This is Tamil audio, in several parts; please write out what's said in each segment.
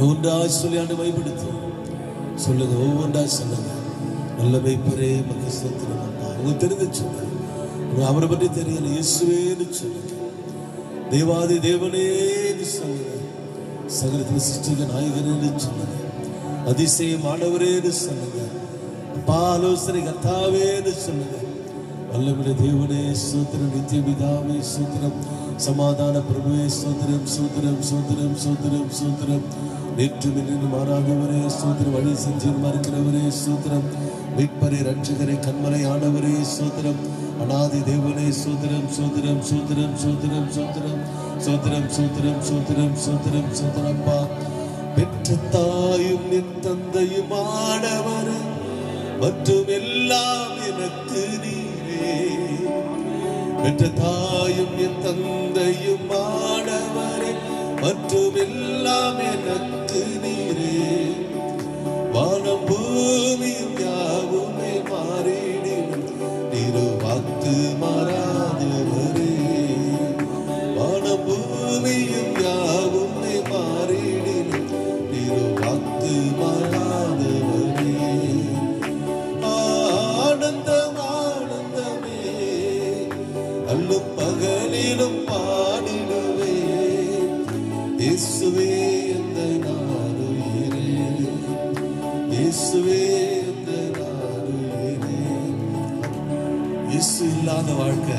ஒவ்வொன்றாய் சொல்லி ஆண்டு மைப்படுத்தும். சொல்லுங்க, ஒவ்வொன்றாய் சொல்லுங்க. நல்ல மேய்ப்பரே மக்கு ஸ்தோத்திரம் அப்பா. உங்களுக்கு தெரிஞ்சு சொல்லுங்க. அவரை பற்றி தெரியல, இயேசுவேன்னு சொல்லுங்க. தேவாதி தேவனேன்னு சொல்லுங்க. சகலத்தில் சிருஷ்டிக நாயகனேன்னு சொல்லுங்க. அதிசயமானவரேன்னு சொல்லுங்க. அப்பா ஆலோசனை கர்த்தாவேன்னு சொல்லுங்க. வல்லமையுள்ள தேவனே ஸ்தோத்திரம். நித்திய பிதாவே ஸ்தோத்திரம். சமாதான பிரபுவே ஸ்தோத்திரம். ஸ்தோத்திரம் ஸ்தோத்திரம் ஸ்தோத்திரம் ஸ்தோத்திரம். நேற்றும் இன்றும் மாறாதவரே ஸ்தோத்திரம். வழி செஞ்சு மறுக்கிறவரே ஸ்தோத்திரம். மீட்பரே ரட்சகரே கண்மலை ஆனவரே ஸ்தோத்திரம். அநாதி தேவனே ஸ்தோத்திரம் ஸ்தோத்திரம் ஸ்தோத்திரம் ஸ்தோத்திரம் ஸ்தோத்திரம் ஸ்தோத்திரம் ஸ்தோத்திரம் ஸ்தோத்திரம் ஸ்தோத்திரம் ஸ்தோத்திரப்பா. பெற்ற தாயும் என் தந்தையும் ஆனவரே மற்றும் எல்லாம் எனக்கு நீரே. பெற்ற தாயும் என் தந்தையும் ஆனவரே மற்றும் எல்லாம் எனக்கு நீரே. வானம் பூமியும் யாவுமே மாறிடினும் நீரு வாக்கு மாறாதவரே. வானம் பூமியும் யாவுமே மாறிடினும் நீரு வாக்கு மாறாதவரே. ஆனந்தம் ஆனந்தமே அல்லும் பகலிலும் பாடிடுவே. இயேசுவே இந்த நாடுயிரே. இயேசுவே இந்த நாடுயிரே. இயேசு இல்லாத வாழ்க்கை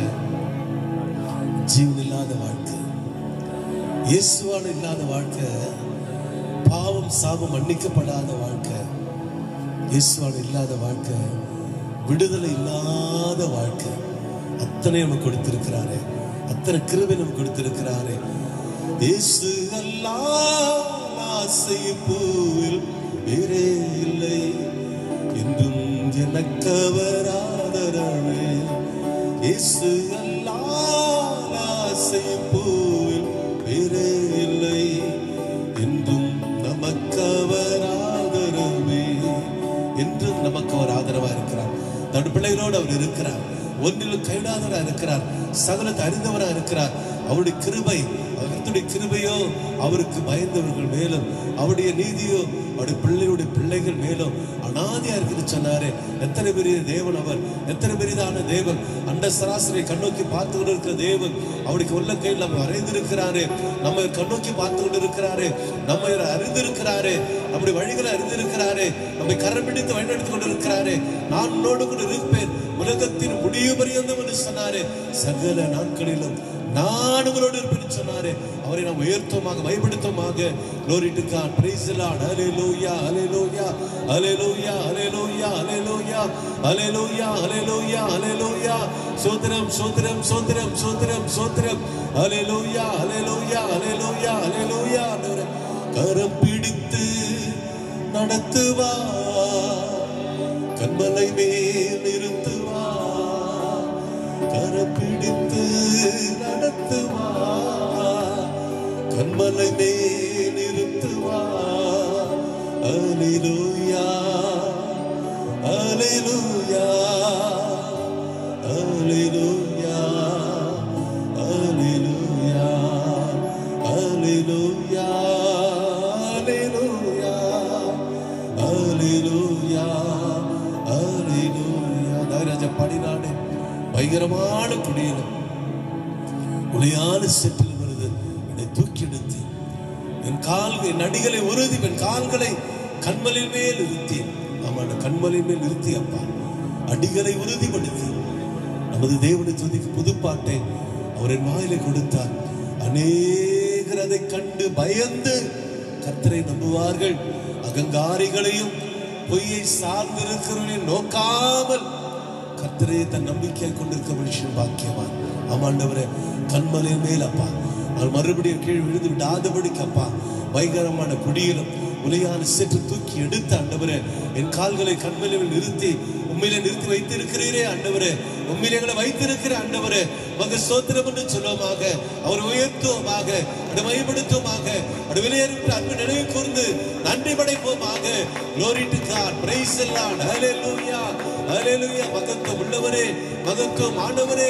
ஜீவன் இல்லாத வாழ்க்கை. இயேசுவான இல்லாத வாழ்க்கை பாவம் சாபம் மன்னிக்கப்படாத வாழ்க்கை. இயேசுவான இல்லாத வாழ்க்கை விடுதலை இல்லாத வாழ்க்கை. அத்தனை நமக்கு கொடுத்திருக்கிறாரே, அத்தனை கிருபை நமக்கு கொடுத்திருக்கிறாரே. இயேசு அல்லாஹ் ஆசை பூவில் வேறே இல்லை என்றும் எனக்கவர் ஆதரவே. இயேசு அல்லாஹ் ஆசை பூவில் வேறே இல்லை என்றும் நமக்கவர் ஆதரவே. என்றும் நமக்கு அவர் ஆதரவா இருக்கிறார். தன் பிள்ளைகளோடு அவர் இருக்கிறார். ஒன்றிலும் கைவிடாதவரா இருக்கிறார். சகலத்தை அறிந்தவரா இருக்கிறார். அவருடைய கிருபை, அவருடைய கிருபையோ அவருக்கு பயந்தவர்கள் மேலும், அவருடைய நீதியோ அவருடைய பிள்ளைகளுடைய பிள்ளைகள் மேலும் அநாதியா இருக்குன்னு சொன்னாரு. எத்தனை பெரிய தேவன் அவர், எத்தனை பெரிதான தேவன். அண்ட சராசரியை கண்ணோக்கி பார்த்து கொண்டு இருக்கிற தேவன் அவருடைய உள்ள கையில் நம்ம அறிந்திருக்கிறாரு. நம்ம கண்ணோக்கி பார்த்து கொண்டு இருக்கிறாரு. நம்ம அறிந்திருக்கிறாரு. நம்முடைய வழிகளை அறிந்திருக்கிறாரு. நம்மை கரம் பிடித்து வழிநடத்தி கொண்டு இருக்கிறாரு. நான் உன்னோடு கூட இருப்பேன் உலகத்தின் முடிவு பரியந்தம் என்று சொன்னாரு. சகல நாட்களிலும் நான் உங்களோடு இருப்பேன் சொன்னாரு. அவரை நாம் உயர்த்துமாக பயப்படுத்துமாக. Glory to God, praise the Lord, hallelujah, hallelujah, hallelujah, hallelujah, hallelujah, hallelujah, hallelujah, hallelujah. சோத்திரம் சோத்திரம் சோத்திரம் சோத்திரம் சோத்திரம். hallelujah, hallelujah, hallelujah, hallelujah. கரம் பிடித்து நடத்துவா, கண்மலை மேல் நிறுத்துவா. கரம் பிடித்து நடத்துவா, கண்மலை மேல் நிறுத்துவா. அல்லேலூயா, அல்லேலூயா, அல்லேலூயா, அல்லேலூயா, அல்லேலூயா, அல்லேலூயா, அல்லேலூயா, அல்லேலூயா. ராஜா பாடினானே, பயங்கரமான குடியிலும் உளையான செட்டில் வருது என்னை தூக்கி எடுத்து என் கால்கள் என் அடிகளை உறுதி என் கால்களை கண்மலின் மேல் நிறுத்தி. ஆமா, கண்மலின் மேல் நிறுத்தி அப்பா அடிகளை உறுதிப்படுத்தி நமது தேவனை துதிக்கு புதுப்பாட்டை அவர் என் வாயிலை கொடுத்தார். அநேகர் அதை கண்டு பயந்து கர்த்தரை நம்புவார்கள். அகங்காரிகளையும் பொய்யை சார்ந்திருக்கிறவர்களையும் நோக்காமல் கர்த்தரே தன் நம்பிக்கையை கொண்டிருக்க மனுஷன் பாக்கியவான். ஆமாண்டவரே, கண்மலையின் மேல் அப்பா நான் மறுபடியும் கீழ் விழுந்து விடாதபடிக்கு அப்பா பயங்கரமான குடியிலும் உலையான சென்று தூக்கி எடுத்த ஆண்டவரே என் கால்களை கண்மலையில் நிறுத்தி உண்மையிலே நிறுத்தி வைத்திருக்கிறீரே ஆண்டவரே. உண்மையிலே எங்களை வைத்திருக்கிற ஆண்டவரே மக ஸ்தோத்திரம் என்று சொல்லுவோமாக. அவர் உயர்த்துவோமாக, அதை மையப்படுத்துவோமாக, அதை வெளியேறிவிட்டு அன்பு நினைவு கூர்ந்து நன்றி படைப்போமாக. Glory to God, praise the Lord, hallelujah, hallelujah. மகத்துவம் உள்ளவரே, மகத்துவம் ஆண்டவரே,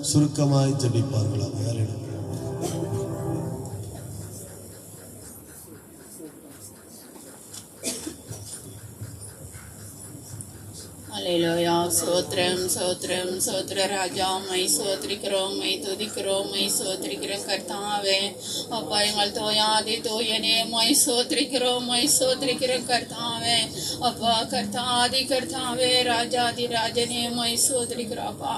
சுருக்கமாய் ஜெபிப்பார்களாக. ஹல்லேலூயா. Hallelujah. Sotram, Sotram, Sotra Raja, my சோத்ரிக்கிறோம், my துதிக்கிறோம், மை சோத்ரிக்கிறோம் கர்த்தாவே. அப்பா எங்கள் தோயாதி தோயனே மை சோத்ரிக்கிறோம், மை சோத்ரிக்கிறோம் கர்த்தாவே. அப்பா கர்த்தாதி கர்த்தாவே, ராஜாதி ராஜனே மை சோத்ரிக்கிறோப்பா.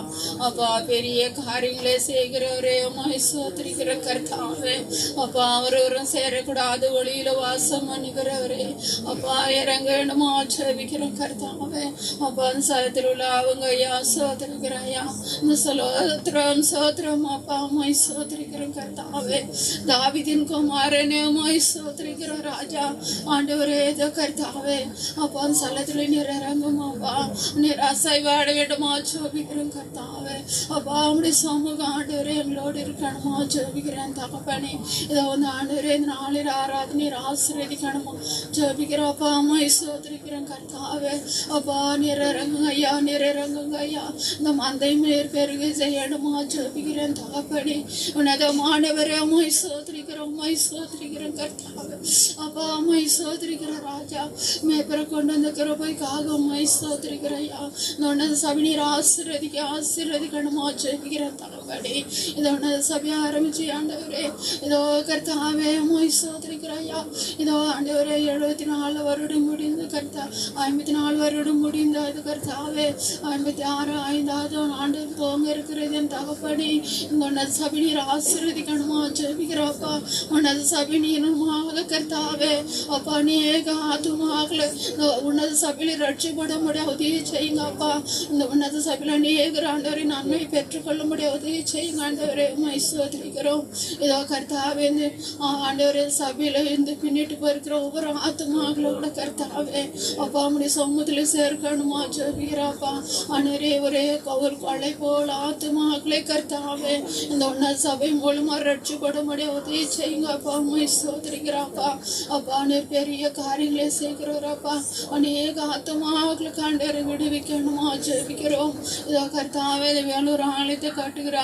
அப்பா பெரிய காரியங்களை செய்கிறவரே மை சோத்ரிக்கிறோம் கர்த்தாவே. அப்பா அவரவரும் சேரக்கூடாது ஒளியில வாசம் பண்ணுகிறவரே. அப்பா இறங்கணுமா ஜெபிக்கிறோம் கர்த்தாவே. அப்பா சலத்தில் உள்ள அவங்க ஐயா சோதரிக்கிறாயா இந்த சோத்திரம் சோத்திரம் அப்பா மை சோதரிக்கிறோம் கர்த்தாவே. தாவீதின் குமாரனே மை சோதரிக்கிற ராஜா ஆண்டவரே இதோ கர்த்தாவே. அப்பா சலத்தில் நீர் இறங்கும் அப்பா, நீர் அசைவாட வேண்டுமா ஜெபிக்கிறோம் கர்த்தாவே. அப்பா அவனுடைய சமூகம் ஆண்டவரே எங்களோடு இருக்கணுமா ஜெபிக்கிறேன் தகப்பனே. இதோ வந்து ஆண்டவரே இந்த நாளில் ஆராதனை ஆசீர்வதிக்கணுமா ஜெபிக்கிறோம் அப்பா மை சோதரிக்கிறோம் கர்த்தாவே. அப்பா நீர் இறங்குங்க ஐயா, நீர் இறங்குங்க ஐயா. இந்த மந்தையும் நீர் பெருகி செய்யணுமா ஜெபிக்கிறேன் தகப்பனே. உன்னதமானவரே மை சோதரிக்கிறோம், மை சோதரிக்கிறோம் கர்த்தாவே. அப்பா மை சோதரிக்கிற ராஜா மேப்பரை கொண்டு வந்த கிருபைக்காக மை சோதரிக்கிற ஐயா. இந்த உன்னத சபை நீர் ஆசீர்வதிக்கணுமா ஜெபிக்கிறேன் தகப்பனே. இதை உன்னத சபையை ஆரம்பிச்சு ஆண்டவரே இதோ கர்த்தாவே மை சோதரிக்கிற ஐயா. இதோ ஆண்டவரே 74 வருடம் முடிந்து கர்த்தா 54 வருடம் முடிந்தது கர்த்தாவே. 56 5வது ஆண்டு போங்க இருக்கிறது என் தகப்பனே. இந்த உன்னத சபை நீர் ஆசீர்வதிக்கணுமா ஜெபிக்கிறப்பா. உன்னத சபை நீருமாக கர்த்தாவே. அப்பா அநேக ஆத்துமாக்களை இந்த உன்னத சபையில் ரட்சிப்பட முடிய உதவி செய்யுங்க அப்பா. இந்த உன்னத சபையில் அநேக ஆண்டவரை நன்மை பெற்றுக்கொள்ள முடிய உதவி செய்யுங்க ஆண்டவரே மை சோதரிக்கிறோம். இதோ கர்த்தாவே இந்த ஆண்டவரே சபையில் இருந்து பின்னிட்டு போயிருக்கிற ஒவ்வொரு ஆத்துமாக்களோட கர்த்தாவே அப்பா நம்முடைய சமூகத்தில் சேர்க்கணுமா ஜெபிக்கிறப்பா. ஆண்டவரே ஒரே ஒரு கொலை போல ஆத்துமாக்களை கர்த்தாவே இந்த உன்னத சபை மூலமா ரட்சிப்பட முடிய உதவி செய்யுங்க அப்பா மை சோதரிக்கிறாப்பா. அப்பா நீர் பெரிய காரியங்களை செய்கிறவரப்பா. அநேக ஆத்துமாக்களுக்கு ஆண்டவரை விடுவிக்கணுமா ஜெபிக்கிறோம். இதோ கர்த்தாவே வேலூர் ஆலயத்தை கட்டுகிற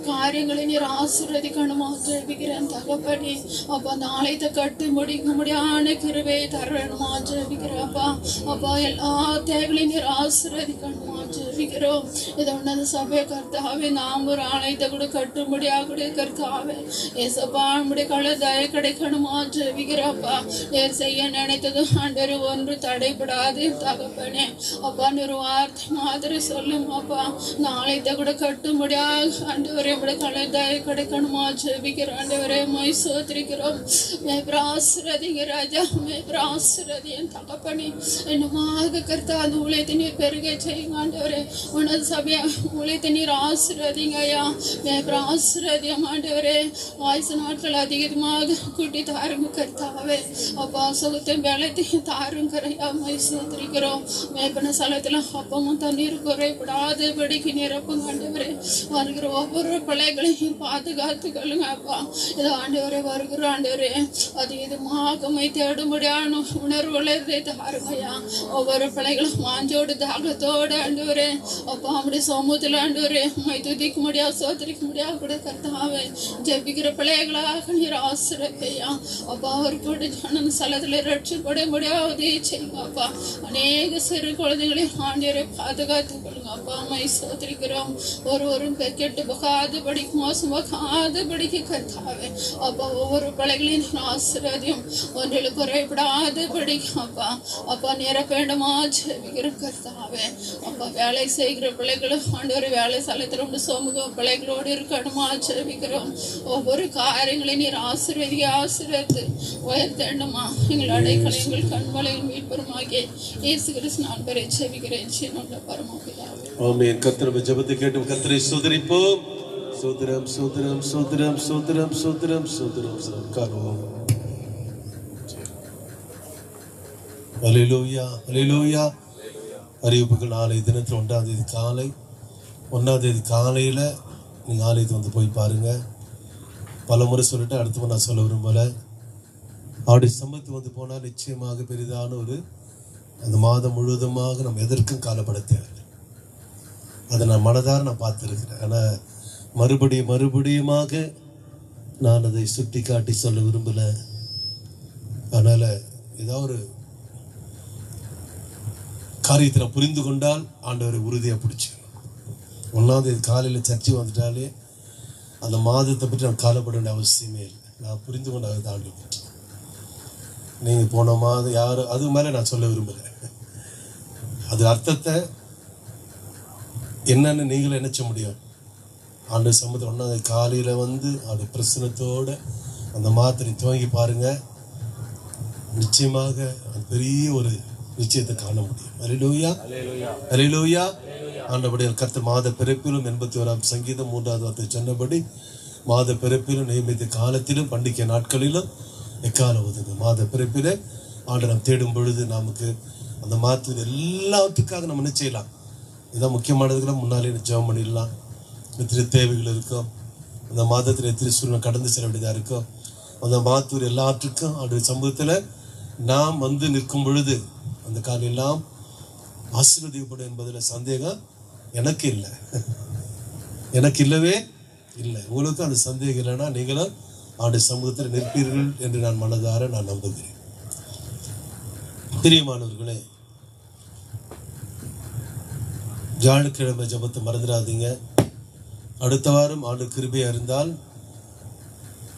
காரியங்களை நீர் ஆசீர்வதிக்கணுமா ஜெபிக்கிறேன் தகப்பனே. அப்பா அந்த ஆலயத்தை கட்டி முடிக்க முடியாத கிருபையை தரணுமா ஜெபிக்கிறப்பா. அப்பா எல்லா தேவைகளையும் நீர் ஆசீர்வதிக்கணுமா ஜெபிக்கிறோம். இதை உன்னத சபையை கர்த்தாவே நாம் ஒரு ஆலயத்தை கூட கட்டும்படியாக கர்த்தாவே ஏசப்பா நம்முடைய கழுதாய கிடைக்கணுமா ஜெபிக்கிறப்பா. நீர் செய்ய நினைத்தது ஆண்டவரே ஒன்று தடைபடாது தகப்பனே. அப்பா நீர் வார்த்தை மாதிரி சொல்லும் அப்பா இந்த ஆலயத்தை கூட கட்டும்படியாக ஆண்டவரே நம்முடைய கழுதாய கிடைக்கணுமா ஜெபிக்கிறோம் ஆண்டவரே மை சோதரிக்கிறோம். மேப்ராசிரதிங்க ராஜா மேப்ராசிரதி என் தகப்பனே. என்னமாக கர்த்தா அந்த ஊழியத்தை நீர் பெருகை செய்யுங்க ஆண்டவரே. உனது சபையா ஊழியத்தை நீர் ஆசீர்வதிங்க ஐயா. மேப்ராசிரதியம் ஆண்டவரே. வயசு நாட்கள் அதிகமாக கூட்டி தாருங்க கர்த்தாவே. அப்பா சுகத்தையும் வேலைத்தையும் தாருங்கரையா மை சோதரிக்கிறோம். மேற்பன ஸ்தலத்தில் அப்பமும் தண்ணீர் குறைபடாது படிக்கு நிரப்புங்க ஆண்டவரே. வருகிற ஒவ்வொரு பிள்ளைகளையும் பாதுகாத்து கொள்ளுங்க அப்பா. இதோ ஆண்டவரே வருகிற ஆண்டவரே அதிகமாக மை தேடும்படியான உணர்வுகளை தாருங்கய்யா. ஒவ்வொரு பிள்ளைகளும் மாஞ்சோடு தாகத்தோடு ஆண்டவரே அப்பா நம்முடைய சமூகத்தில் ஆண்டவரே மை துதிக்க முடியாது சோதரிக்க முடியாது கூட கர்த்தாவே ஜெபிக்கிற பிள்ளைகளாக நீர் ஆசீர்வதியா. அப்பா ஒரு கூட ஜன ஸ்தலத்தில் ரட்சிப்பட முடியாது செய்யுங்க அப்பா. அநேக சிறு குழந்தைகளை ஆண்டவரை பாதுகாத்து கொள்ளுங்க அப்பா மை சோதரிக்கிறோம். ஒருவரும் கெட்டு போகாது படிக்க மோசம் போகாது படிக்க கர்த்தாவே. அப்பா ஒவ்வொரு பிள்ளைகளையும் ஆசீர்வதியும் ஒன்றில் குறைபடாது படிக்கும் அப்பா. அப்பா நிரப்ப வேண்டுமா ஜெபிக்கிற கர்த்தாவே. அப்பா வேலை செய்கிற பிள்ளைகளும் ஆண்டவரை வேலை ஸ்தலத்தில் சமூக பிள்ளைகளோடு இருக்கணுமா ஜெபிக்கிறோம். ஒவ்வொரு காரியங்களையும் நீர் ஆசீர்வதித்து உயர்த்தணுமா. எங்கள் அடைக்கலை எங்கள் கண்வளையில் மீட்பெருமாகிய இயேசு கிறிஸ்து நான் பெற ஜெபிக்கிறேன் சீனுள்ள பரமபிதாவே. ஆமென். கர்த்தருடைய ஜெபத்தை கேட்டு கர்த்தரை ஸ்தோத்திரிப்போம். ஸ்தோத்திரம் ஸ்தோத்திரம் ஸ்தோத்திரம் ஸ்தோத்திரம் ஸ்தோத்திரம் ஸ்தோத்திரம் ஸ்தோத்திரம். ஹல்லேலூயா ஹல்லேலூயா. அறிவிப்புகள் நாளை தினத்தில் 1ஆம் தேதி காலை 1ஆம் தேதி காலையில் நீங்கள் ஆலயத்தை வந்து போய் பாருங்கள். பல முறை சொல்லிட்டு அடுத்த நான் சொல்ல விரும்பலை. அவருடைய சமத்து வந்து போனால் நிச்சயமாக பெரிதான ஒரு அந்த மாதம் முழுவதுமாக நம்ம எதற்கும் காலப்பட தேவை. அதை நான் மனதார நான் பார்த்துருக்கிறேன். ஆனால் மறுபடியுமாக நான் அதை சுட்டி காட்டி சொல்ல விரும்பல. அதனால ஏதாவது ஒரு காரியத்தை புரிந்து கொண்டால் ஆண்டவரை உறுதியாக பிடிச்சிக்கணும். ஒன்றாவது காலையில் சர்ச்சை வந்துட்டாலே அந்த மாதத்தை பற்றி நான் காலப்பட வேண்டிய அவசியமே இல்லை. நான் புரிந்து கொண்டு அதை தாண்டி போட்டேன். நீங்கள் போன மாதம் யாரும் அதுக்கு மேலே நான் சொல்ல விரும்பலை. அது அர்த்தத்தை என்னன்னு நீங்களும் நினைச்ச முடியும். ஆண்டு சம்பந்தம் ஒன்றாவது காலையில் வந்து அது பிரசனத்தோட அந்த மாத்திரை துவங்கி பாருங்க, நிச்சயமாக அது பெரிய ஒரு நிச்சயத்தை காண முடியும். அல்லேலூயா, அல்லேலூயா. ஆண்டபடி கர்த்தர் மாத பிறப்பிலும் 81ஆம் சங்கீதம் 3வது வார்த்தை சொன்னபடி மாத பிறப்பிலும் நியமித்த காலத்திலும் பண்டிகை நாட்களிலும் எக்காலம் உதவு. மாத பிறப்பிலே ஆண்டு நாம் தேடும் பொழுது நமக்கு அந்த மாதத்தில் எல்லாத்துக்காக நம்ம என்ன செய்யலாம்? இதான் முக்கியமானதுக்கெல்லாம் முன்னாலே ஜெபம் பண்ணிடலாம். எத்தனை தேவைகள் இருக்கும், அந்த மாதத்தில் எத்தனை சூழ்நிலை கடந்து செல்ல வேண்டியதாக இருக்கும், அந்த மாதத்தூர் எல்லாற்றுக்கும் அவருடைய சமூகத்தில் நாம் வந்து நிற்கும் பொழுது அந்த காலம் எல்லாம் ஆசீர்வதிக்கப்படும் என்பதில் சந்தேகம் எனக்கு இல்லை. எனக்கு இல்லவே இல்லை. உங்களுக்கு அந்த சந்தேகம் இல்லைன்னா நீங்களும் அவருடைய சமூகத்தில் நிற்பீர்கள் என்று நான் மனதார நான் நம்புகிறேன். பிரியமானவர்களே, வியாழக்கிழமை ஜபத்தை மறந்துடாதீங்க. அடுத்த வாரம் ஆண்டு கிருபையா இருந்தால்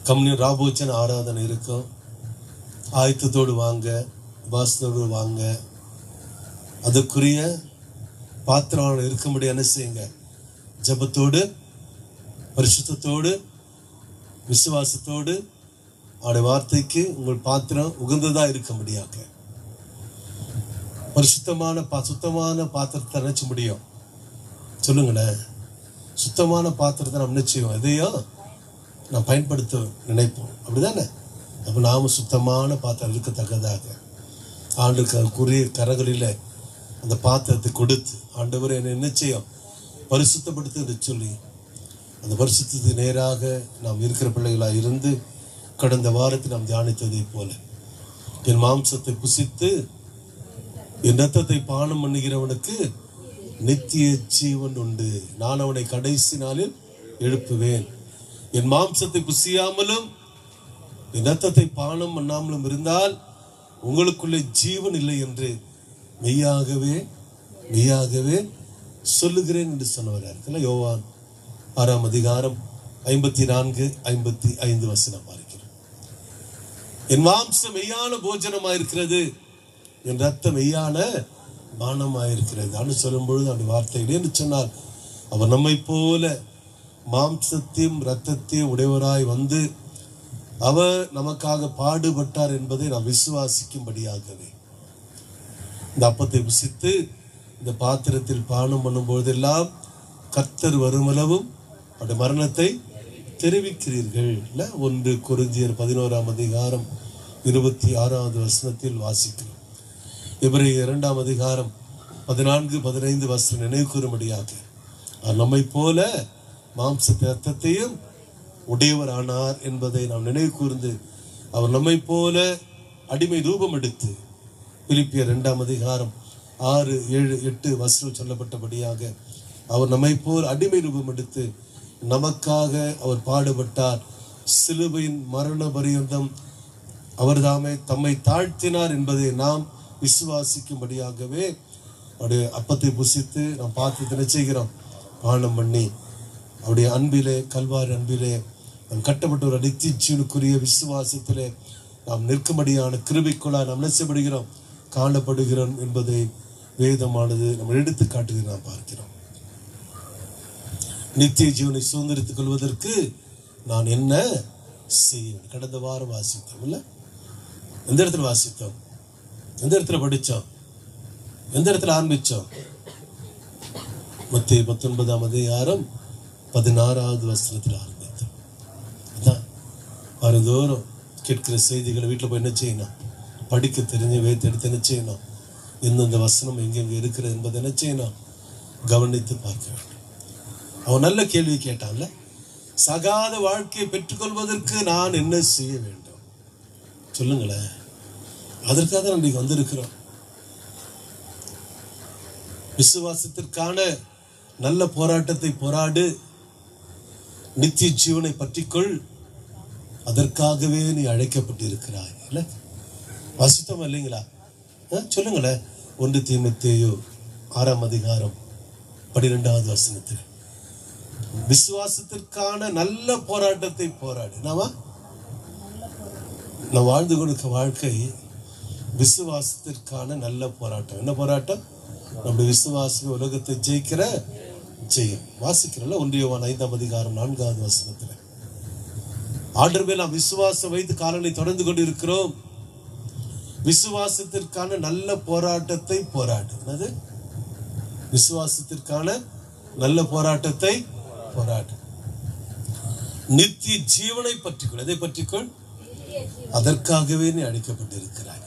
கம்யூனியன் ராபோச்சன் ஆராதனை இருக்கும். ஆயத்தத்தோடு வாங்க, வாசத்தோடு வாங்க. அதற்குரிய பாத்திரம் இருக்கும்படி என்ன செய்யுங்க? ஜபத்தோடு, பரிசுத்தத்தோடு, விசுவாசத்தோடு அவருடைய வார்த்தைக்கு உங்கள் பாத்திரம் உகந்ததா இருக்க முடியாத பரிசுத்தமான சுத்தமான பாத்திரத்தை நினைச்ச முடியும். சொல்லுங்களேன், சுத்தமான பாத்திரத்தை நம்ம நிச்சயம் எதையும் நான் பயன்படுத்த நினைப்போம், அப்படிதானே? அப்போ நாம சுத்தமான பாத்திரம் இருக்கத்தக்கதாக ஆண்டுக்குரிய கரங்களில் அந்த பாத்திரத்தை கொடுத்து ஆண்டவர் என்னை நிச்சயம் பரிசுத்தப்படுத்து சொல்லி அந்த பரிசுத்தத்துக்கு நேராக நாம் இருக்கிற பிள்ளைகளாக இருந்து கடந்த வாரத்தில் நாம் தியானித்ததை போல என் மாம்சத்தை புசித்து என் ரத்தத்தை பானம் பண்ணுகிறவனுக்கு நித்திய ஜீவன் உண்டு, நான் அவனை கடைசி நாளில் எழுப்புவேன். என் மாம்சத்தை புசியாமலும் என் ரத்தத்தை பானம் பண்ணாமலும் இருந்தால் உங்களுக்குள்ளே ஜீவன் இல்லை என்று மெய்யாகவே மெய்யாகவே சொல்லுகிறேன் என்று சொன்னவராக யோவான் 6ஆம் அதிகாரம் 54-55 வசனம் பார்க்கிறோம். என் மாம்சம் மெய்யான போஜனமாயிருக்கிறது, என் ரத்தம் மெய்யான பானமாயிருக்கிறது சொல்லும் பொழுது அந்த வார்த்தைகள் என்று சொன்னால் அவர் நம்மை போல மாம்சத்தையும் இரத்தத்தையும் உடையவராய் வந்து அவர் நமக்காக பாடுபட்டார் என்பதை நாம் விசுவாசிக்கும்படியாகவே இந்த அப்பத்தை புசித்து இந்த பாத்திரத்தில் பானம் பண்ணும் பொழுதெல்லாம் கர்த்தர் வருமளவும் அவருடைய மரணத்தை தெரிவிக்கிறீர்கள். 1 கொரிந்தியர் 11ஆம் அதிகாரம் 26வது வசனத்தில் வாசிக்கிறோம். எபிரேயர் 2ஆம் அதிகாரம் 14-15 வசனம் நினைவு கூறும்படியாக நம்மை போல மாம்ச இரத்தத்தையும் உடையவர் ஆனார் என்பதை நாம் நினைவு கூர்ந்து அவர் நம்மை போல அடிமை ரூபம் எடுத்து பிலிப்பியர் 2ஆம் அதிகாரம் 6, 7, 8 வசனம் சொல்லப்பட்டபடியாக அவர் நம்மை போல் அடிமை ரூபம் எடுத்து நமக்காக அவர் பாடுபட்டார், சிலுவையின் மரண பரியந்தம் அவர் தம்மை தாழ்த்தினார் என்பதை நாம் விசுவாசிக்கும்படியாகவே அவருடைய அப்பத்தை புசித்து நாம் பார்த்து தின செய்கிறோம், பானம் பண்ணி அவருடைய அன்பிலே கல்வாரி அன்பிலே நாம் கட்டப்பட்ட ஒரு நித்தியக்குரிய விசுவாசத்திலே நாம் நிற்கும்படியான கிருபைக்குள்ளா நாம் நெசப்படுகிறோம், காணப்படுகிறோம் என்பதை வேதமானது நம்ம எடுத்து காட்டுகிறது. நாம் பார்க்கிறோம். நித்திய ஜீவனை சுதந்திரித்துக் கொள்வதற்கு நான் என்ன செய்ய? கடந்த வாரம் வாசித்தோம் இல்ல? எந்த இடத்துல வாசித்தோம்? எந்த இடத்துல படித்தோம்? எந்த இடத்துல ஆரம்பிச்சோம்? மத்தேயு 19ஆம் அதிகாரம் 16வது வசனத்தில் ஆரம்பித்தோம். அதான் வாரந்தோறும் கேட்கிற செய்திகளை வீட்டில் போய் என்ன செய்யணும்? படிக்க தெரிஞ்ச வேதத்தை என்ன செய்யணும்? எந்தெந்த வசனம் எங்கெங்க இருக்கிறது என்பதை என்ன செய்யணும்? கவனித்து பார்க்க வேண்டும். அவன் நல்ல கேள்வி கேட்டான்ல, சகாத வாழ்க்கையை பெற்றுக்கொள்வதற்கு நான் என்ன செய்ய வேண்டும்? சொல்லுங்களேன். அதற்காக நம்ம இன்றைக்கு வந்திருக்கிறோம். விசுவாசத்திற்கான நல்ல போராட்டத்தை போராடு, நித்திய ஜீவனை பற்றிக்கொள், அதற்காகவே நீ அழைக்கப்பட்டிருக்கிறாய். இல்ல வாசித்தோம் இல்லைங்களா? சொல்லுங்களேன். 1 தீமோத்தேயு 6ஆம் அதிகாரம் 12வது வசனத்தில் விசுவாசத்திற்கான நல்ல போராட்டத்தை போராடு. நான் வாழ்ந்து கொடுக்க வாழ்க்கை விசுவாசத்திற்கான நல்ல போராட்டம். என்ன போராட்டம்? நம்முடைய விசுவாச உலகத்தை ஜெயிக்கிற ஜெயம். வாசிக்கிறோம்ல 1 யோவான் 5ஆம் அதிகாரம் 4வது வசனத்துல, ஆண்டவர் மேல் நாம் விசுவாசம் வைத்து காலங்களை தொடர்ந்து கொண்டு இருக்கிறோம். விசுவாசத்திற்கான நல்ல போராட்டத்தை போராடு. என்னது? விசுவாசத்திற்கான நல்ல போராட்டத்தை போராடு. நித்திய ஜீவனை பற்றிக்கொள். எதை பற்றிக்கொள்? அதற்காகவே நீ அழைக்கப்பட்டிருக்கிறாய்.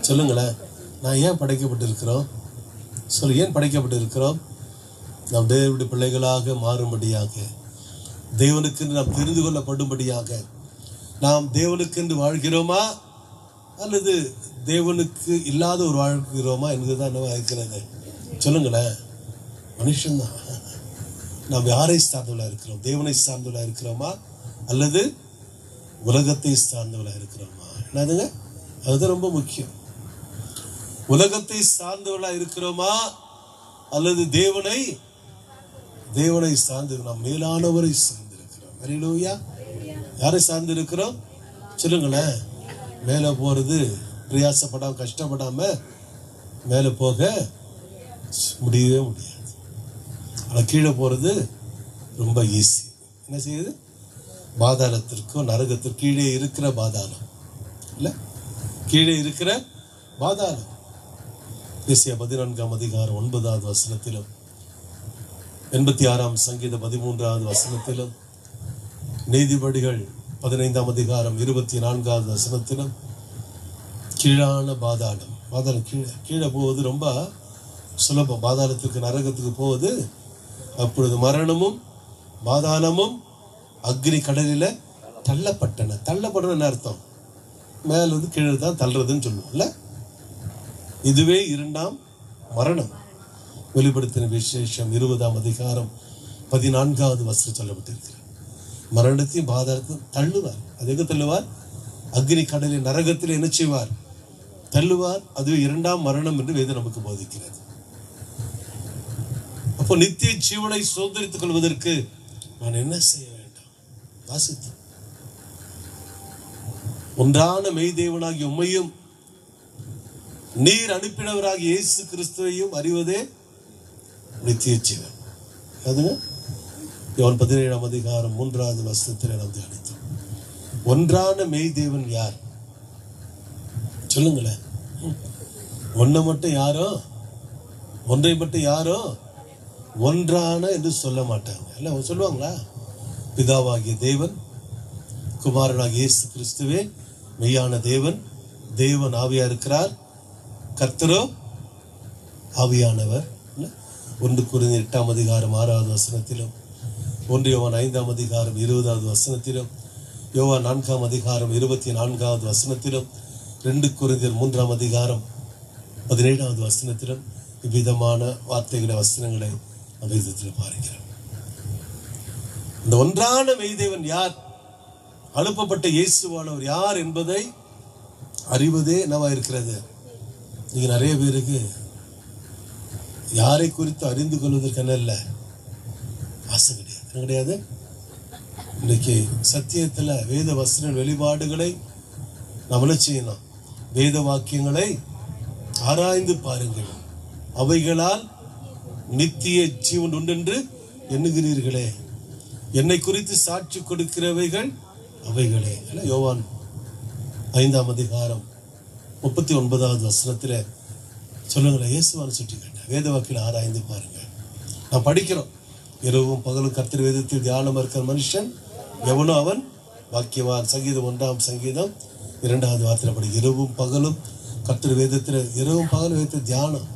சொல்லுங்களேன். நான் ஏன் படைக்கப்பட்டிருக்கிறோம்? சொல்லு, ஏன் படைக்கப்பட்டிருக்கிறோம்? நாம் தேவனுடைய பிள்ளைகளாக மாறும்படியாக, தேவனுக்கென்று நாம் தெரிந்து கொள்ளப்படும்படியாக. நாம் தேவனுக்கென்று வாழ்கிறோமா அல்லது தேவனுக்கு இல்லாத ஒரு வாழ்கிறோமா என்கிறதா என்னவா இருக்கிறது? சொல்லுங்களேன். மனுஷன்தான். நாம் யாரை சார்ந்தவளா இருக்கிறோம்? தேவனை சார்ந்தவளா இருக்கிறோமா அல்லது உலகத்தை சார்ந்தவளா இருக்கிறோமா? என்னதுங்க? அதுதான் ரொம்ப முக்கியம். உலகத்தை சார்ந்தவளா இருக்கிறோமா அல்லது தேவனை சார்ந்து, நாம் மேலானவரை சார்ந்திருக்கிறோம். அல்லேலூயா. யாரை சார்ந்திருக்கிறோம்? சொல்லுங்களேன். மேலே போறது பிரயாசப்படாம கஷ்டப்படாம மேலே போக முடியவே முடியாது. ஆனால் கீழே போறது ரொம்ப ஈஸி. என்ன செய்யுது? பாதாளத்திற்கும் நரகத்திற்கு கீழே இருக்கிற பாதாளம் இல்ல, கீழே இருக்கிற பாதாளம். ஏசாயா 14ஆம் அதிகாரம் 9வது வசனத்திலும் 86ஆம் சங்கீதம் 13வது வசனத்திலும் நீதிபதிகள் 15ஆம் அதிகாரம் 24வது வசனத்திலும் கீழான பாதாளம் கீழே போவது ரொம்ப சுலபம். பாதாளத்துக்கு நரகத்துக்கு போவது அப்பொழுது மரணமும் பாதாளமும் அக்னி கடலில தள்ளப்பட்டன. தள்ளப்படணும்னு அர்த்தம் மேல கீழே தான் தள்ளுறதுன்னு சொல்லுவோம்ல. இதுவே 2ஆம் மரணம். வெளிப்படுத்தின விசேஷம் 20ஆம் அதிகாரம் 14வது வசனம் சொல்லப்பட்டிருக்கிறது. மரணத்தையும் பாதாளத்தையும் தள்ளுவார். அது எங்க தள்ளுவார்? அக்னி கடலில் நரகத்தில் என்ன செய்வார்? தள்ளுவார். அதுவே 2ஆம் மரணம் என்று வேதம் நமக்கு போதிக்கிறது. அப்போ நித்திய ஜீவனை சுதந்திரித்துக் கொள்வதற்கு நான் என்ன செய்ய வேண்டும்? வாசித்து ஒன்றான மெய்தேவனாகிய உம்மையும் நீர் அனுப்பினவராகிய இயேசு கிறிஸ்துவையும் அறிவதே நித்திய ஜீவன். அதுங்க யோவான் 17ஆம் அதிகாரம் 3வது வசனத்தில் நாம் தியானித்தோம். ஒன்றான மெய்தேவன் யார்? சொல்லுங்களேன். ஒன்றை மட்டும் யாரோ ஒன்றான என்று சொல்ல மாட்டாங்க. இல்ல சொல்லுவாங்களா? பிதாவாகிய தேவன், குமாரனாகிய இயேசு கிறிஸ்துவே மெய்யான தேவன். தேவன் ஆவியா இருக்கிறார், கர்த்தரோ ஆவியானவர். 1 கொரிந்தியர் 8ஆம் அதிகாரம் 6வது வசனத்திலும் 1 யோவான் 5ஆம் அதிகாரம் 20வது வசனத்திலும் யோவான் 4ஆம் அதிகாரம் 24வது வசனத்திலும் 2 கொரிந்தியர் 3ஆம் அதிகாரம் 17வது வசனத்திலும் இவ்விதமான வார்த்தைகளை வசனங்களை அந்த விதத்தில் பார்க்கிறோம். இந்த ஒன்றான மெய்தேவன் யார், அனுப்பப்பட்ட இயேசுவானவர் யார் என்பதை அறிவதே என்னவா இருக்கிறது. நீங்க நிறைய பேருக்கு யாரை குறித்து அறிந்து கொள்வதற்கு என்ன இல்லை ஆசை கிடையாது. இன்னைக்கு சத்தியத்துல வேத வசன வெளிப்பாடுகளை நாம் என்ன செய்யணும்? வேத வாக்கியங்களை ஆராய்ந்து பாருங்கள். அவைகளால் நித்திய ஜீவன் உண்டென்று எண்ணுகிறீர்களே, என்னை குறித்து சாட்சி கொடுக்கிறவைகள் அவைகளே. யோவான் 5ஆம் அதிகாரம் 39வது வசனத்துல சொல்லுங்களேன். இயேசுவான சுட்டி கேட்டேன். வேத வாக்கில் ஆராய்ந்து பாருங்கள். நான் படிக்கிறோம். இரவும் பகலும் கர்த்தர் வேதத்தில் தியானம் இருக்கிற மனுஷன் எவனோ அவன் வாக்கியவான். சங்கீதம் 1ஆம் சங்கீதம் 2வது வார்த்தையில படி. இரவும் பகலும் கர்த்தர் வேதத்தில், இரவும் பகலும் வேதத்தில் தியானம்.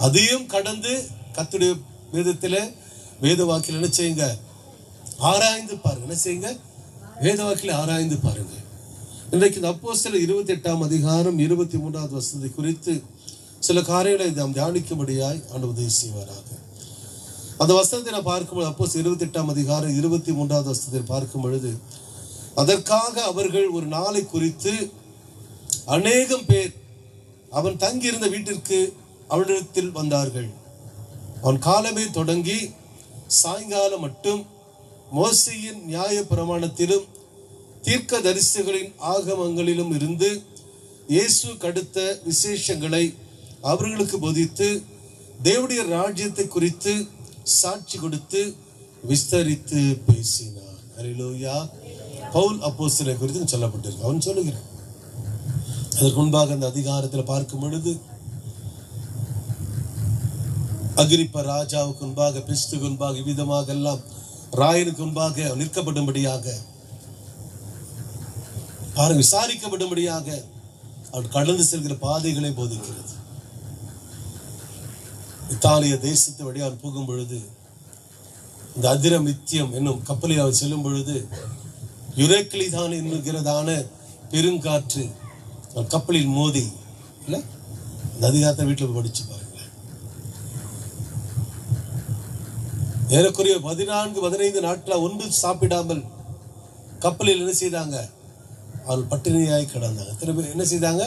அதையும் கடந்து கர்த்தருடைய வேதத்தில் வேத வாக்கில் என்ன செய்யுங்க? ஆராய்ந்து பாருங்க. என்ன செய்யுங்க? வேத வாக்கில் ஆராய்ந்து பாருங்க. இன்றைக்கு இந்த அப்போஸ்தலர் 28ஆம் அதிகாரம் 23வது வசனத்தை குறித்து சில காரியங்களை நாம் தியானிக்கும்படியாய் ஆண்டவர் உதவி செய்வாராக. அந்த வசனத்தை நான் பார்க்கும்போது அப்போஸ்தலர் 28ஆம் அதிகாரம் 23வது வசனத்தை பார்க்கும் பொழுது, அதற்காக அவர்கள் ஒரு நாளை குறித்து அநேகம் பேர் அவன் தங்கியிருந்த வீட்டிற்கு அவனிடத்தில் வந்தார்கள். அவன் காலமே தொடங்கி சாயங்காலம் மட்டும் மோசேயின் நியாய பிரமாணத்திலும் தீர்க்க தரிசிகளின் ஆகமங்களிலும் இருந்து இயேசு கடுத்த விசேஷங்களை அவர்களுக்கு போதித்து தேவனுடைய ராஜ்யத்தை குறித்து சாட்சி கொடுத்து விஸ்தரித்து பேசினார். அல்லேலூயா. பவுல் அப்போஸ்தலனை குறித்து சொல்லப்பட்டிருக்கு. அவன் சொல்லுகிறான். அதற்கு முன்பாக அந்த அதிகாரத்தில் பார்க்கும் பொழுது அகிரிப்பா ராஜாவுக்கு முன்பாக, பெஸ்துக்கு முன்பாக, இவ்விதமாக எல்லாம் ராயனுக்கு முன்பாக நிற்கப்படும்படியாக, பாருங்க, விசாரிக்கப்படும்படியாக அவன் கடந்து செல்கிற பாதைகளை போதிக்கிறது. இத்தாலிய தேசத்தை வழி அவன் போகும் பொழுது, இந்த அதிரமித்தியம் என்னும் கப்பலில் அவன் செல்லும் பொழுது, யுரேக்லிதான் என்கிறதான பெருங்காற்று அவன் கப்பலில் மோதி, இல்லை அந்த அதிகாரத்தை வீட்டில் படிச்சு பாருங்க. ஏறக்குறைய 14-15 நாட்கள் ஒன்று சாப்பிடாமல் கப்பலில் என்ன செய்தாங்க? அவள் பட்டினியாய் கிடந்தாங்க. திரும்ப என்ன செய்தாங்க?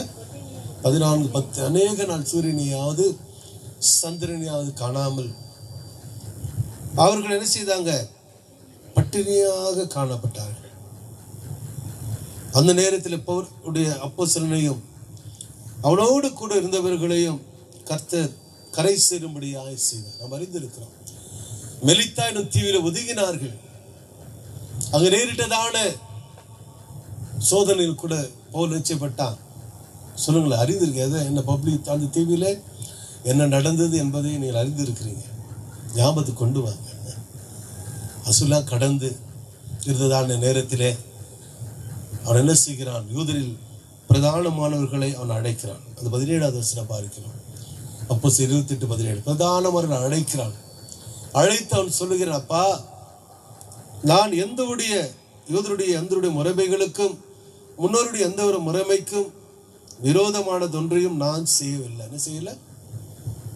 14-10 அநேக நாள் சூரியனையாவது சந்திரனையாவது காணாமல் அவர்கள் என்ன செய்தாங்க? பட்டினியாக காணப்பட்டார்கள். அந்த நேரத்தில் பவுலுடைய அப்போஸ்தலனையும் அவனோடு கூட இருந்தவர்களையும் கர்த்தர் கரை சேரும்படியாக செய்தார். நாம் அறிந்திருக்கிறோம். மெலித்தா என்னும் தீவில ஒதுங்கினார்கள். அங்கு நேரிட்டதான சோதனையில் கூட பவுல் நிச்சயப்பட்டான். சொல்லுங்களேன், அறிந்திருக்க என்ன பப்ளிக் அந்த தீவில என்ன நடந்தது என்பதை நீங்கள் அறிந்திருக்கிறீங்க. ஞாபகத்துக்கு கொண்டு வாங்க. அசுலா கடந்து இருந்ததான நேரத்திலே அவன் என்ன செய்கிறான்? யூதரில் பிரதானமானவர்களை அவன் அழைக்கிறான். அது 17வது வசனம் பார்க்கிறோம். அப்போஸ்தலர் 28:17 பிரதானமானவர்களை அழைக்கிறான். அழைத்து அவன் சொல்லுகிறான், அப்பா, நான் யூதருடைய எந்தருடைய முறைமைகளுக்கும் முன்னோருடைய எந்த ஒரு முறைமைக்கும் விரோதமானதொன்றையும் நான் செய்யவில்லை. என்ன செய்யல?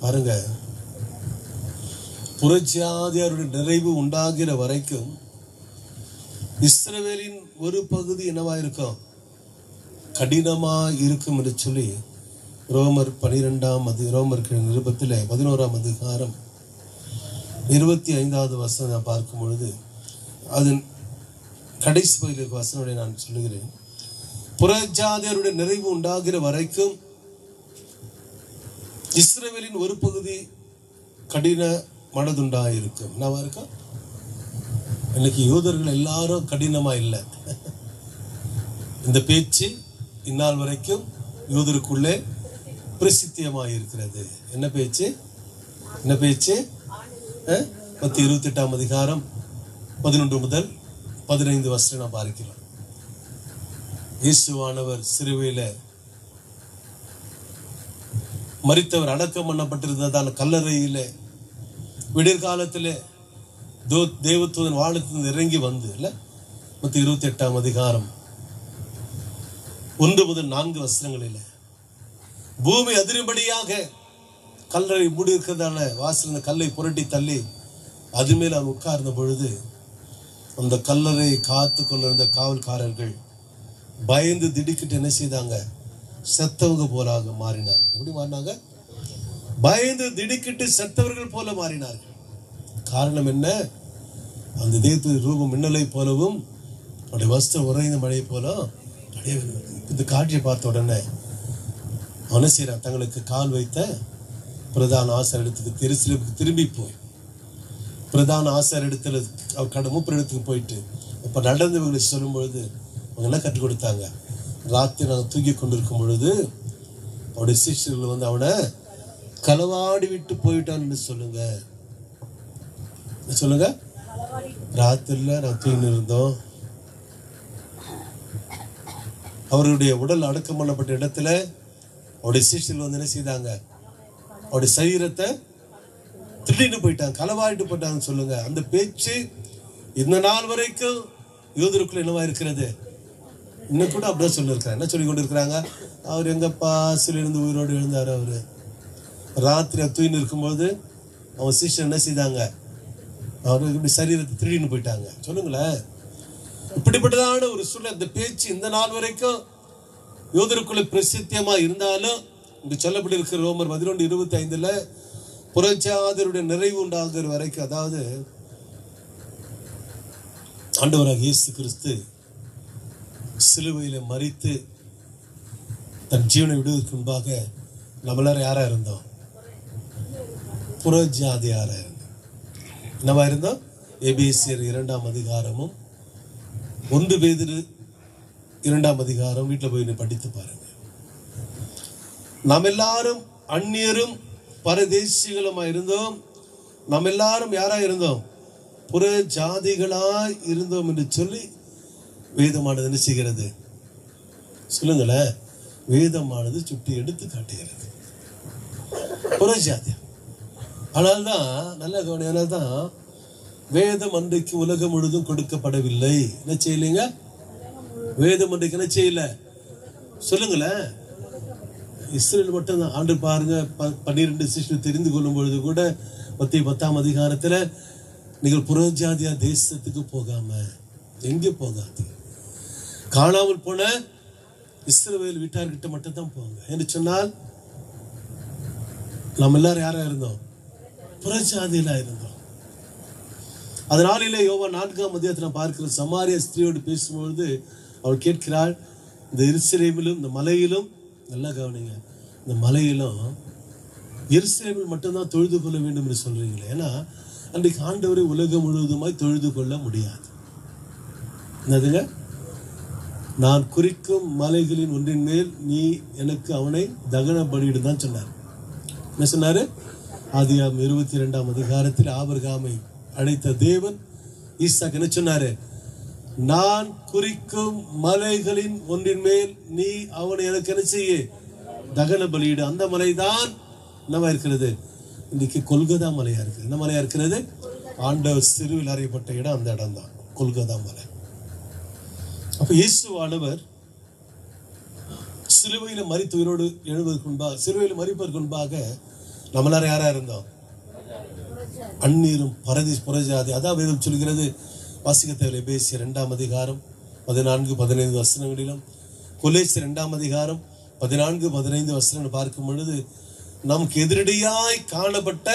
பாருங்க, புறஜாதியாருடைய நிறைவு உண்டாகிற வரைக்கும் இஸ்ரவேலின் ஒரு பகுதி என்னவா இருக்கும்? கடினமா இருக்கும் என்று சொல்லி ரோமர் 12 நிருபத்தில் 11ஆம் அதிகாரம் 25வது வசனம் பார்க்கும் பொழுது, அதன் கடைசி பகுதியில் வசனத்தை நான் சொல்லுகிறேன். புறஜாதியாருடைய நிறைவு உண்டாகிற வரைக்கும் இஸ்ரவேலின் ஒரு பகுதி கடின மனதுண்டாயிருக்கும். என்னவா இருக்கும்? இன்னைக்கு யூதர்கள் எல்லாரும் கடினமா இல்லை. இந்த பேச்சு இந்நாள் வரைக்கும் யூதருக்குள்ளே பிரசித்தியமாக இருக்கிறது. என்ன பேச்சு? என்ன பேச்சு? 28ஆம் அதிகாரம் 11 முதல் 15 வசனம் நாம் பார்க்கிறோம். இயேசுவானவர் சிலுவையில மரித்தவர் அடக்கம் பண்ணப்பட்டிருந்ததான கல்லறையிலே விடியற்காலத்திலே தேவதூதன் வானத்திலிருந்து இறங்கி வந்து, இல்ல 28ஆம் அதிகாரம் 1 முதல் 4 வசனங்களில பூமி அதிரும்படியாக கல்லறை மூடி இருக்கிறதான வாசல் இந்த கல்லை புரட்டி தள்ளி அது மேல் அவன் உட்கார்ந்த பொழுது அந்த கல்லறை காத்து கொண்டிருந்த காவல்காரர்கள் பயந்து திடுக்கிட்டு என்ன செய்தாங்க? செத்தவங்க போலாக மாறினாங்க. எப்படி மாறினாங்க? பயந்து திடுக்கிட்டு செத்தவர்கள் போல மாறினார்கள். காரணம் என்ன? அந்த தெய்வத்து ரூபம் மின்னலை போலவும் அவருடைய வஸ்திரம் உறைந்த மழையை போல. இந்த காட்சியை பார்த்த உடனே அவனை செய்யறான், தங்களுக்கு கால் வைத்த பிரதான ஆசார் இடத்துக்கு எருசலேமுக்கு திரும்பி போய் பிரதான ஆசார் இடத்துல அவர் மூப்பர் இடத்துக்கு போயிட்டு இப்ப நடந்தவர்களை சொல்லும் பொழுது அவங்க என்ன கற்றுக் கொடுத்தாங்க? ராத்திரி நாங்கள் தூக்கி கொண்டிருக்கும் பொழுது அவருடைய சிஷ்யர்கள் வந்து அவனை களவாடி விட்டு போயிட்டான்னு சொல்லுங்க. சொல்லுங்க, ராத்திரில நான் தூங்கி இருந்தோம். அவருடைய உடல் அடக்கம் பண்ணப்பட்ட இடத்துல அவருடைய சிஷ்யர்கள் வந்து என்ன செய்தாங்க? அவருடைய சரீரத்தை திடீர்னு போயிட்டாங்க, களவாடிட்டு போயிட்டாங்கன்னு சொல்லுங்க. அந்த பேச்சு இந்த நாள் வரைக்கும் யூதருக்குள்ள என்னவா இருக்கிறது? இன்னும் கூட அப்படிதான் சொல்லியிருக்கிறாங்க. என்ன சொல்லி கொண்டு இருக்கிறாங்க? அவர் எங்கப்பா சிலிருந்து உயிரோடு எழுந்தாரு. அவரு ராத்திரி தூயின்னு இருக்கும்போது அவன் சிஷ்யன் என்ன செய்தாங்க? அவருக்கு இப்படி சரீரத்தை திருடின்னு போயிட்டாங்க. சொல்லுங்களேன், இப்படிப்பட்டதான ஒரு சூழ்நிலை. அந்த பேச்சு இந்த நாள் வரைக்கும் யூதருக்குள்ள பிரசித்தியமா இருந்தாலும் இங்கு சொல்லப்படி இருக்கிற ரோமர் 11:25 புறஜாதியருடைய நிறைவு உண்டாகிற வரைக்கும், அதாவது ஆண்டவராக இயேசு கிறிஸ்து சிலுவையில மரித்து தன் ஜீவனை விடுவதற்கு முன்பாக நம்ம எல்லாரும் யாரா இருந்தோம்? புறஜாதியாரா இருந்தோம். என்னவா இருந்தோம்? எபேசியர் 2ஆம் அதிகாரமும் 1 பேதுரு 2ஆம் அதிகாரம் வீட்டில் போய் படித்து பாருங்க. நாம் எல்லாரும் அந்நியரும் பரதேசிகளுமா இருந்தோம். நாம் எல்லாரும் யாரா இருந்தோம்? புற ஜாதிகளாய் இருந்தோம் என்று சொல்லி வேதமானது என்ன செய்கிறது? சொல்லுங்களேன். வேதமானது சுட்டி எடுத்து காட்டுகிறது புற ஜாதி. ஆனால்தான் நல்ல கவனி, ஆனால்தான் வேதம் அன்றைக்கு உலகம் முழுதும் கொடுக்கப்படவில்லை. என்ன செய்யலைங்க? வேதம் அன்றைக்கு என்ன செய்யல? சொல்லுங்களேன். இஸ்ரேல் மட்டும்தான். ஆண்டு பாருங்க, 12 சிஷ்யர் தெரிந்து கொள்ளும் பொழுது கூட மத்திய 10ஆம் அதிகாரத்துல நீங்கள் புறஜாதியா தேசத்துக்கு போகாம எங்கே போகாது, காணாமல் போன இஸ்ரவேல் வீட்டார்கிட்ட மட்டும்தான் போங்க என்று சொன்னால், நம்ம எல்லாரும் யாரா இருந்தோம்? புறஜாதியில இருந்தோம். அதனாலே யோவான் 4ஆம் அதிகாரத்தில் பார்க்கிற சமாரிய ஸ்திரியோடு பேசும்பொழுது அவள் கேட்கிறாள், இந்த எருசலேமிலும் இந்த மலையிலும், நல்லா கவனிங்க, இந்த மலையிலும் எருசலேமில் மட்டும்தான் தொழுது கொள்ள வேண்டும் என்று சொல்றீங்களே. ஏன்னா அன்றைக்கு ஆண்டவரை உலகம் முழுவதுமாய் தொழுது கொள்ள முடியாது. என்னதுங்க? நான் குறிக்கும் மலைகளின் ஒன்றின் மேல் நீ எனக்கு அவனை தகன பலியிடு தான் சொன்னார். என்ன சொன்னாரு? ஆதியாகமம் 22ஆம் அதிகாரத்தில் ஆபிரகாமை அழைத்த தேவன் ஈசாக்கு என்ன சொன்னாரு? நான் குறிக்கும் மலைகளின் ஒன்றின் மேல் நீ அவனை எனக்கு என்ன செய்ய? தகன பலியிடு. அந்த மலைதான் என்னவா இருக்கிறது? இன்னைக்கு கொல்கதா மலையா இருக்குது. என்ன மலையா இருக்கிறது? ஆண்டவர் சிலுவையில் அறையப்பட்ட இடம் அந்த இடம் தான் கொல்கதா மலை. அப்ப இயேசுவானவர் சிலுவையில மரித்து உயிரோடு எழுவதற்கு முன்பாக, சிலுவையில மரிப்பதற்கு முன்பாக நம்ம எல்லாரும் யாரா இருந்தோம்? அந்நீரும் புறஜாதி. அதான் வேதம் சொல்கிறது. வாசிக்க தேவை. எபேசியர் 2ஆம் அதிகாரம் 14-15 வசனங்களிலும், கொலேசியர் 2ஆம் அதிகாரம் 14-15 வசனங்கள் பார்க்கும் பொழுது நமக்கு எதிரடியாய் காணப்பட்ட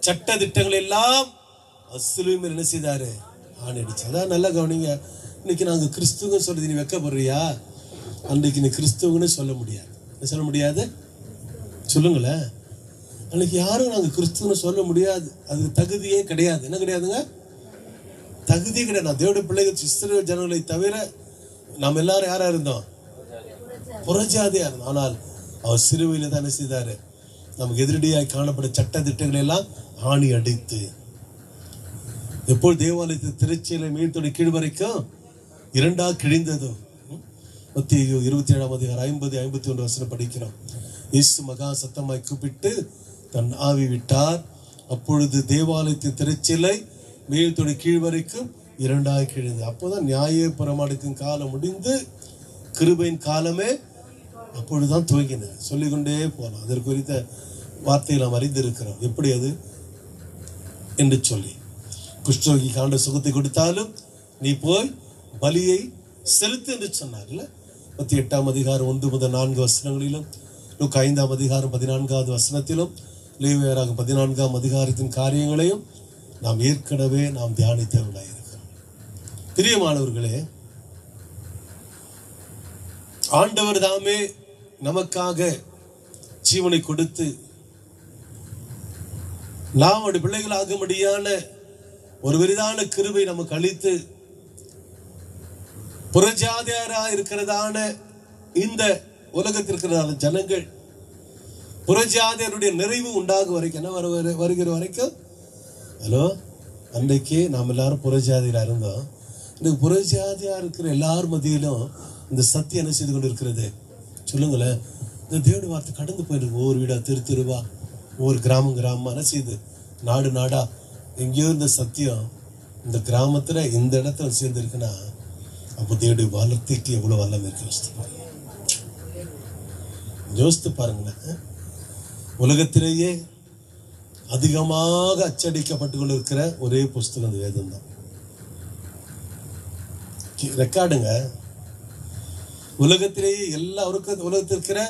சட்ட திட்டங்கள் எல்லாம் சிலுவையில் என்ன செய்தாரு? ஆணிடுச்சு. அதான் நல்லா கவனிங்க. இன்னைக்கு நாங்க கிறிஸ்துவ சொல்றது நீ வெக்கப்படுறியா? அன்றைக்கு நீ கிறிஸ்துவன்னு சொல்ல முடியாது. சொல்ல முடியாது? சொல்லுங்களேன். அன்னைக்கு யாரும் நாங்க கிறிஸ்துவன்னு சொல்ல முடியாது. அதுக்கு தகுதியே கிடையாது. என்ன கிடையாதுங்க? தகுதியே கிடையாது. நான் தேவனுடைய பிள்ளைகள் இஸ்ரவேல் ஜனங்களை தவிர நாம் எல்லாரும் யாரா இருந்தோம்? புறஜாதியா இருந்தோம். ஆனால் அவர் சிலுவையில தான் என்ன செய்தாரு? நமக்கு எதிரடியாய் காணப்படும் சட்ட திட்டங்களை எல்லாம் ஆணி அடித்து, எப்போது தேவாலயத்தை திருச்சியில மீன்தொடை கீழ் வரைக்கும் 2ஆக கிழிந்ததோ, மத்தேயு 27ஆம் அதிகாரம் 50-51 வசனம் படிக்கிறோம். இயேசு மகா சத்தமாய் கூப்பிட்டு தன் ஆவி விட்டார். அப்பொழுது தேவாலயத்தின் திருச்சிலை மேல்தொடை கீழ் வரைக்கும் 2ஆக கிழிந்தது. அப்போதான் நியாய பிரமாணத்தின் காலம் முடிந்து கிருபையின் காலமே அப்பொழுதுதான் துவங்கினது. சொல்லிக்கொண்டே போகலாம். அதற்கு குறித்த வார்த்தையை நாம் அறிந்திருக்கிறோம். எப்படி அது என்று சொல்லி, குஷ்டரோகி ஆண்ட சுகத்தை கொடுத்தாலும் நீ போய் பலியை செலுத்து என்று சொன்னார்ல. 38ஆம் அதிகாரம் 1-4 வசனங்களிலும், லூக்கா 5ஆம் அதிகாரம் 14வது வசனத்திலும், லேவியராக 14ஆம் அதிகாரத்தின் காரியங்களையும் நாம் ஏற்கனவே நாம் தியானித்தவர்களாயிருக்கிறோம். பிரியமானவர்களே, ஆண்டவர் தாமே நமக்காக ஜீவனை கொடுத்து நாம் அவருடைய பிள்ளைகளாகும்படியான ஒரு விரிதான கிருபை நமக்கு அளித்து, புறஜாதியாரா இருக்கிறதான இந்த உலகத்தில் இருக்கிறதான ஜனங்கள் புறஜாதியருடைய நிறைவு உண்டாகும் வரைக்கும், என்ன வருகிற வரைக்கும், ஹலோ, அன்றைக்கு நாம் எல்லாரும் புறஜாதியா இருந்தோம். இந்த புறஜாதியா இருக்கிற எல்லார் மத்தியிலும் இந்த சத்தியம் என்ன செய்து கொண்டு இருக்கிறது? சொல்லுங்களேன். இந்த தேவனுடைய வார்த்தை கடந்து போயிருக்கு. ஒவ்வொரு வீடா, திருவா, ஒவ்வொரு கிராமமா என்ன செய்யுது? நாடா எங்கேயோ இந்த சத்தியம் இந்த கிராமத்துல இந்த இடத்துல சேர்ந்து இருக்குன்னா, அப்போ தேவனுடைய வார்த்தைக்கு எவ்வளவு வல்லம் இருக்கு யோசித்து பாருங்களேன். உலகத்திலேயே அதிகமாக அச்சடிக்கப்பட்டு கொண்டிருக்கிற ஒரே புஸ்தகம் இந்த வேதம் தான். ரெக்கார்டுங்க. உலகத்திலேயே உலகத்தில் இருக்கிற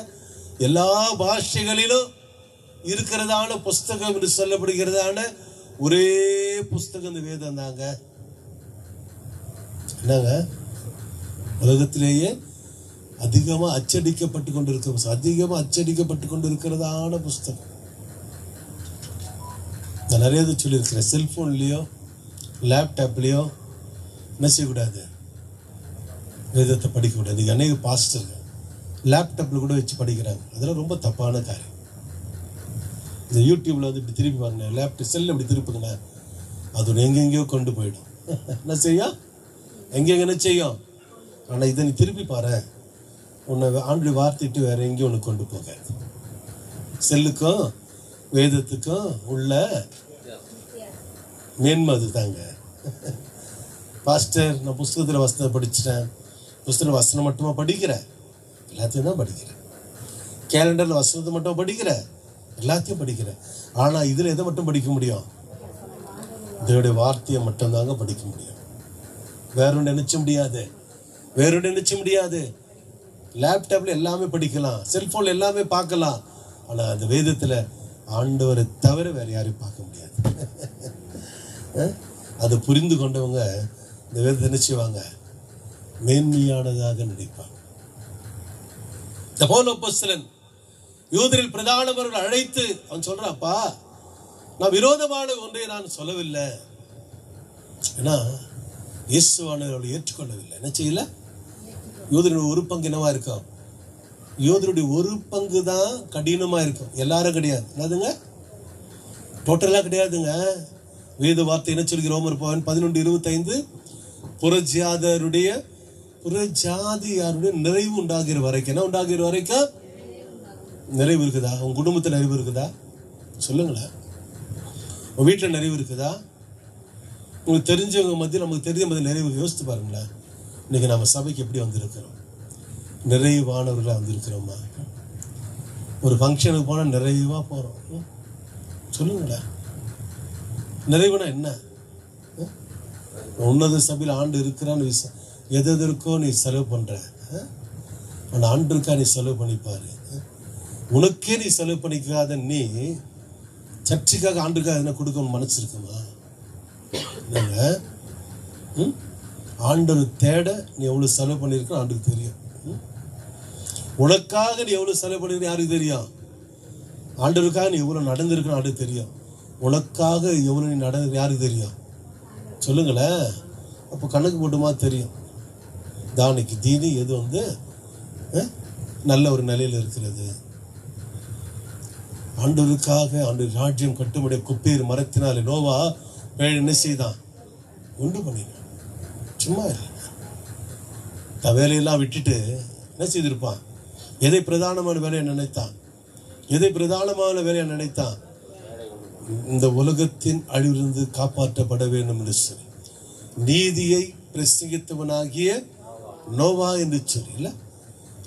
எல்லா பாஷைகளிலும் இருக்கிறதான புஸ்தகம் என்று சொல்லப்படுகிறதான ஒரே புஸ்தகம் இந்த வேதம் தாங்க. என்னங்க, உலகத்திலேயே அதிகமாக அச்சடிக்கப்பட்டு கொண்டிருக்கிறதான புஸ்தகம். நான் நிறைய சொல்லியிருக்கிறேன். செல்போன்லேயோ லேப்டாப்லேயோ என்ன செய்யக்கூடாது, வேதத்தை படிக்கக்கூடாது. இன்றைக்கி அநேக பாஸ்டர்கள் லேப்டாப்பில் கூட வச்சு படிக்கிறாங்க. அதெல்லாம் ரொம்ப தப்பான காரியம். இந்த யூடியூப்பில் வந்து இப்படி திருப்பி பாருங்க, லேப்டாப் செல்லில் இப்படி திருப்புங்கண்ணா, அது எங்கெங்கேயோ கொண்டு போயிடும். என்ன செய்யும், எங்கெங்க என்ன செய்யும். ஆனால் இதை நீ திருப்பி பாரு, உன்னை ஆண்டு வார்த்தைட்டு வேற எங்கேயும் ஒன்று கொண்டு போகாது. செல்லுக்கும் வேதத்துக்கும் உள்ள மேன்மை அது தாங்க. பாஸ்டர், நான் புஸ்தகத்தில் வசனத்தை படிச்சிட்டேன், புஸ்தகம் வசனம் மட்டுமா படிக்கிறேன், எல்லாத்தையும் தான் படிக்கிறேன். கேலண்டரில் வசனத்தை மட்டும் படிக்கிறேன், எல்லாத்தையும் படிக்கிறேன். ஆனால் இதில் எதை மட்டும் படிக்க முடியும், இதனுடைய வார்த்தையை மட்டும்தாங்க படிக்க முடியும். வேறொன்று நினைச்ச முடியாது. லேப்டாப்ல எல்லாமே படிக்கலாம், செல்போன்ல எல்லாமே பார்க்கலாம். ஆனால் அந்த வேதத்தில் ஆண்டவரை தவிர வேற யாரையும் பார்க்க முடியாது. அதை புரிந்து கொண்டவங்க இந்த வேதத்தை நினைச்சுவாங்க, மேன்மையானதாக நினைப்பாங்க. இந்த பவுல் அப்போஸ்தலன் யூதரில் பிரதானவர்கள் அழைத்து அவன் சொல்றாப்பா, நான் விரோதமான ஒன்றை நான் சொல்லவில்லை. ஏன்னா இயேசுவானவர்களை ஏற்றுக்கொள்ளவில்லை. என்ன செய்யல, யூதருடைய ஒரு பங்கு என்னவா இருக்கும், யூதருடைய ஒரு பங்கு தான் கடினமா இருக்கும். எல்லாரும் கிடையாது. என்னதுங்க, டோட்டலா கிடையாதுங்க. வேத வார்த்தை என்ன சொல்கிற ரோமர் 11:25, புறஜாதியாருடைய நிறைவு உண்டாகிற வரைக்கும். என்ன உண்டாகிற வரைக்கும் நிறைவு இருக்குதா? உங்க குடும்பத்தில் நிறைவு இருக்குதா சொல்லுங்களேன். உங்க வீட்டில் நிறைவு இருக்குதா? உங்களுக்கு தெரிஞ்சவங்க மத்தியில், நமக்கு தெரிஞ்ச மத்தியில் நிறைவு யோசித்து பாருங்களேன். இன்னைக்கு நம்ம சபைக்கு எப்படி வந்திருக்கிறோம், நிறைவானவர்களாக வந்திருக்கிறோமா? ஒரு ஃபங்க்ஷனுக்கு போனால் நிறைவாக போகிறோம். சொல்லுங்களேன், நிறைவுனா என்ன? உன்னத சபையில் ஆண்டு இருக்கிறான்னு எதற்கோ நீ செலவு பண்ற, அந்த ஆண்டு இருக்கா நீ செலவு பண்ணிப்பாரு. உனக்கே நீ செலவு பண்ணிக்காத நீ சர்ச்சுக்காக ஆண்டுக்காக என்ன கொடுக்கணும் மனசு இருக்குமா? ஆண்டவர் தேட நீ எவ்வளவு செலவு பண்ணிருக்க ஆண்டுக்கு தெரியும். உனக்காக நீ எவ்வளவு செலவு பண்ணிருக்க யாருக்கு தெரியும்? ஆண்டவருக்காக நீ எவ்வளவு நடந்திருக்க ஆண்டுக்கு தெரியும். உனக்காக எவ்வளவு நீ நடந்து யாருக்கு தெரியும்? சொல்லுங்களேன். அப்போ கணக்கு போட்டுமா தெரியும், தானிக்கு தீனி எது வந்து நல்ல ஒரு நிலையில் இருக்கிறது. ஆண்டவருக்காக ஆண்டு ராஜ்யம் கட்டுமுடைய குப்பீர் மரத்தினாலே நோவா என்ன செய்தான், உண்டு பண்ணினான். சும்மா இல்லை, வேலையெல்லாம் விட்டுட்டு என்ன செய்திருப்பான், எதை பிரதானமான வேலையை நினைத்தான், இந்த உலகத்தின் அழிவிலிருந்து காப்பாற்றப்பட வேண்டும் என்று சொல்லி நீதியை பிரசங்கித்தவனாகிய நோவா என்று சொல்லி இல்ல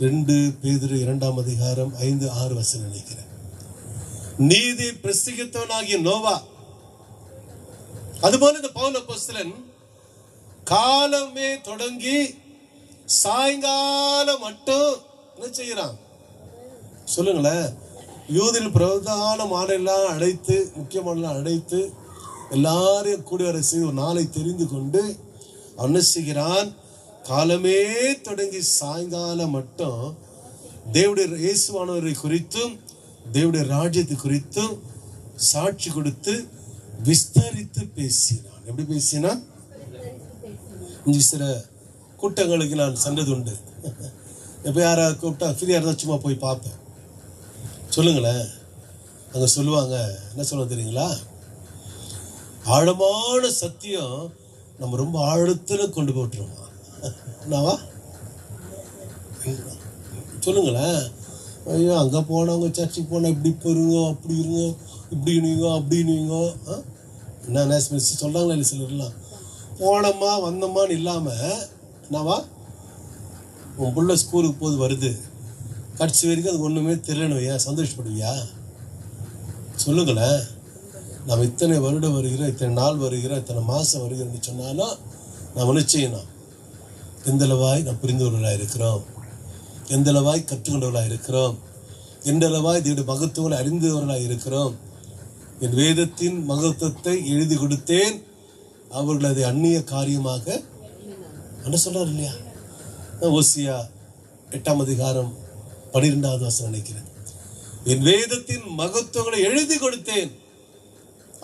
2 பேதுரு 2:5-6 நினைக்கிறேன். நீதி பிரசங்கித்தவனாகிய நோவா. அதுபோல இந்த பவுல் அப்போஸ்தலன் காலமே தொடங்கி சாயங்காலம் மட்டும் என்ன செய்யறான் சொல்லுங்களேன். யூதில் பிரதானமான எல்லாம் அழைத்து, முக்கியமான அழைத்து எல்லாரையும் கூடி வர செய்து ஒரு நாளை தெரிந்து கொண்டு என்ன செய்கிறான், காலமே தொடங்கி சாயங்காலம் மட்டும் தேவனுடைய இயேசுவானவரை குறித்தும் தேவனுடைய ராஜ்யத்தை குறித்தும் சாட்சி கொடுத்து விஸ்தரித்து பேசினான். எப்படி பேசினான்? சில கூட்டங்களுக்கு நான் சென்றது உண்டு. எப்போ யாரை கூப்பிட்டா ஃப்ரீயாக இருந்தால் சும்மா போய் பார்ப்பேன். சொல்லுங்களேன், அங்கே சொல்லுவாங்க, என்ன சொல்ல தெரியுங்களா, ஆழமான சத்தியம் நம்ம ரொம்ப ஆழத்தில் கொண்டு போட்டுருவோம். என்னவா சொல்லுங்களேன். ஐயோ, அங்கே போனவங்க சர்ச்சுக்கு போனால் இப்படி போயிருங்க, அப்படி இருங்க, இப்படி இருவீங்க, அப்படி இருவீங்க. என்ன சொல்கிறாங்களா இல்லை சிலர்லாம், போனோமா வந்தோமான்னு இல்லாமல் என்னவா, உன் பிள்ளை ஸ்கூலுக்கு போது வருது, கடைசி வரைக்கும் அது ஒன்றுமே தெரியணும், ஏன் சந்தோஷப்படுவியா? சொல்லுங்களேன். நாம் இத்தனை வருடம் வருகிறோம், இத்தனை நாள் வருகிறோம், இத்தனை மாதம் வருகிறோம்னு சொன்னாலும் நாம் என்ன செய்யணும்? எந்தளவாய் நாம் புரிந்தவர்களாக இருக்கிறோம், எந்தளவாய் கற்றுக்கொண்டவர்களாக இருக்கிறோம், எந்தளவாய் இதோட மகத்துவங்களை அறிந்தவர்களாக இருக்கிறோம். என் வேதத்தின் மகத்துவத்தை எழுதி கொடுத்தேன், அவர்கள் அதை அந்நிய காரியமாக என்ன சொல்றாரு இல்லையா? ஓசியா 8ஆம் அதிகாரம் 12வது வசனம் நினைக்கிறேன். என் வேதத்தின் மகத்துவங்களை எழுதி கொடுத்தேன்,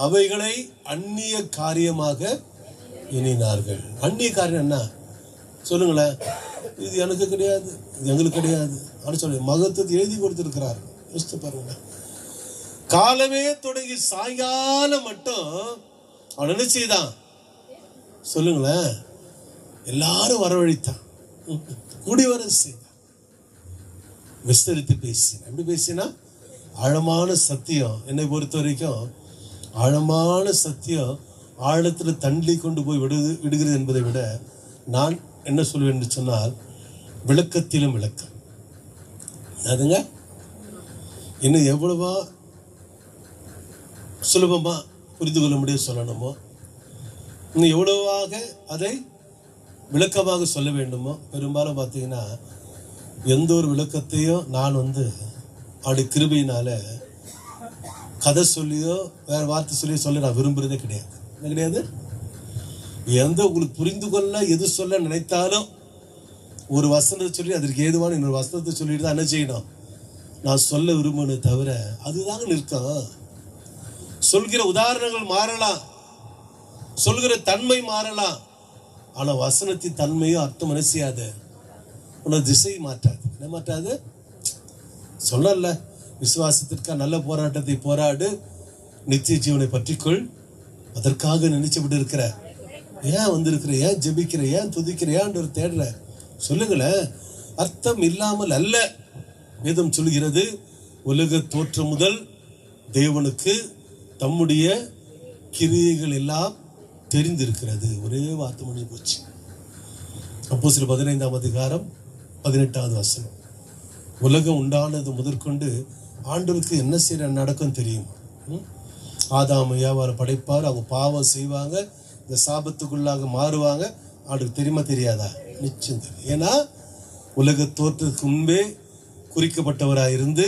அவைகளை அந்நிய காரியமாக எண்ணினார்கள். அந்நிய காரியம் என்ன சொல்லுங்களேன்? இது எனக்கு கிடையாது, இது எங்களுக்கு கிடையாது அப்படின்னு சொல்லி மகத்துவத்தை எழுதி கொடுத்திருக்கிறார். யோசித்து பாருங்க. காலமே தொடங்கி சாயங்காலம் மட்டும் அவன் என்ன செய்தான் சொல்லுங்களேன்? எல்லாரும் வரவழைத்தான், கூடி வர செய்தான், விஸ்தரித்து பேசினான். எப்படி பேசினா? ஆழமான சத்தியம். என்னை பொறுத்த வரைக்கும் ஆழமான சத்தியம் ஆழத்தில் தள்ளி கொண்டு போய் விடுகிறது என்பதை விட நான் என்ன சொல்வேன் என்று சொன்னால், விளக்கத்திலும் விளக்கம். அதுங்க இன்னும் எவ்வளவா சுலபமா புரிந்து கொள்ள முடியும் சொல்லணுமோ, இன்னும் எவ்வளவாக அதை விளக்கமாக சொல்ல வேண்டுமோ. பெரும்பாலும் பார்த்தீங்கன்னா எந்த ஒரு விளக்கத்தையும் நான் அப்படி கிருபையினால கதை சொல்லியோ வேற வார்த்தை சொல்லியோ சொல்ல நான் விரும்புறதே கிடையாது. என்ன கிடையாது? எந்த உங்களுக்கு புரிந்து கொள்ள எது சொல்ல நினைத்தாலும் ஒரு வசனத்தை சொல்லி அதற்கு ஏதுவான இன்னொரு வசனத்தை சொல்லிட்டு தான் என்ன செய்யணும் நான் சொல்ல விரும்புனே தவிர அதுதாங்க நிற்கும். சொல்கிற உதாரணங்கள் மாறலாம், சொல்கிற தன்மை மாறலாம், ஆனா வசனத்தின் தன்மையும் அர்த்தம் என்ன செய்யாது, உனது திசை மாற்றாது. என்ன மாற்றாது? சொல்லல, விசுவாசத்திற்காக நல்ல போராட்டத்தை போராடு, நித்திய ஜீவனை பற்றிக்கொள், அதற்காக நினைச்சுவிட்டு இருக்கிற, ஏன் வந்திருக்கிற, ஏன் ஜெபிக்கிற, ஏன் துதிக்கிற, ஏன் தேடுற சொல்லுங்களேன். அர்த்தம் இல்லாமல் அல்ல. வேதம் சொல்கிறது, உலக தோற்றம் முதல் தேவனுக்கு தம்முடைய கிரியைகள் எல்லாம் தெரிந்திருக்கிறது. ஒரே வார்த்தை முடிஞ்சு போச்சு. அப்போஸ்தலர் 15ஆம் அதிகாரம் 18வது வசனம். உலகம் உண்டானது முதற்கொண்டு ஆண்டவருக்கு என்ன செய்ய நடக்கும் தெரியுமா? ஆதாம் ஏவாளை படைப்பார், அவங்க பாவம் செய்வாங்க, இந்த சாபத்துக்குள்ளாக மாறுவாங்க. ஆண்டுக்கு தெரியுமா தெரியாதா? நிச்சயம் தெரியும். ஏன்னா உலக தோற்றத்துக்கு முன்பே குறிக்கப்பட்டவராயிருந்து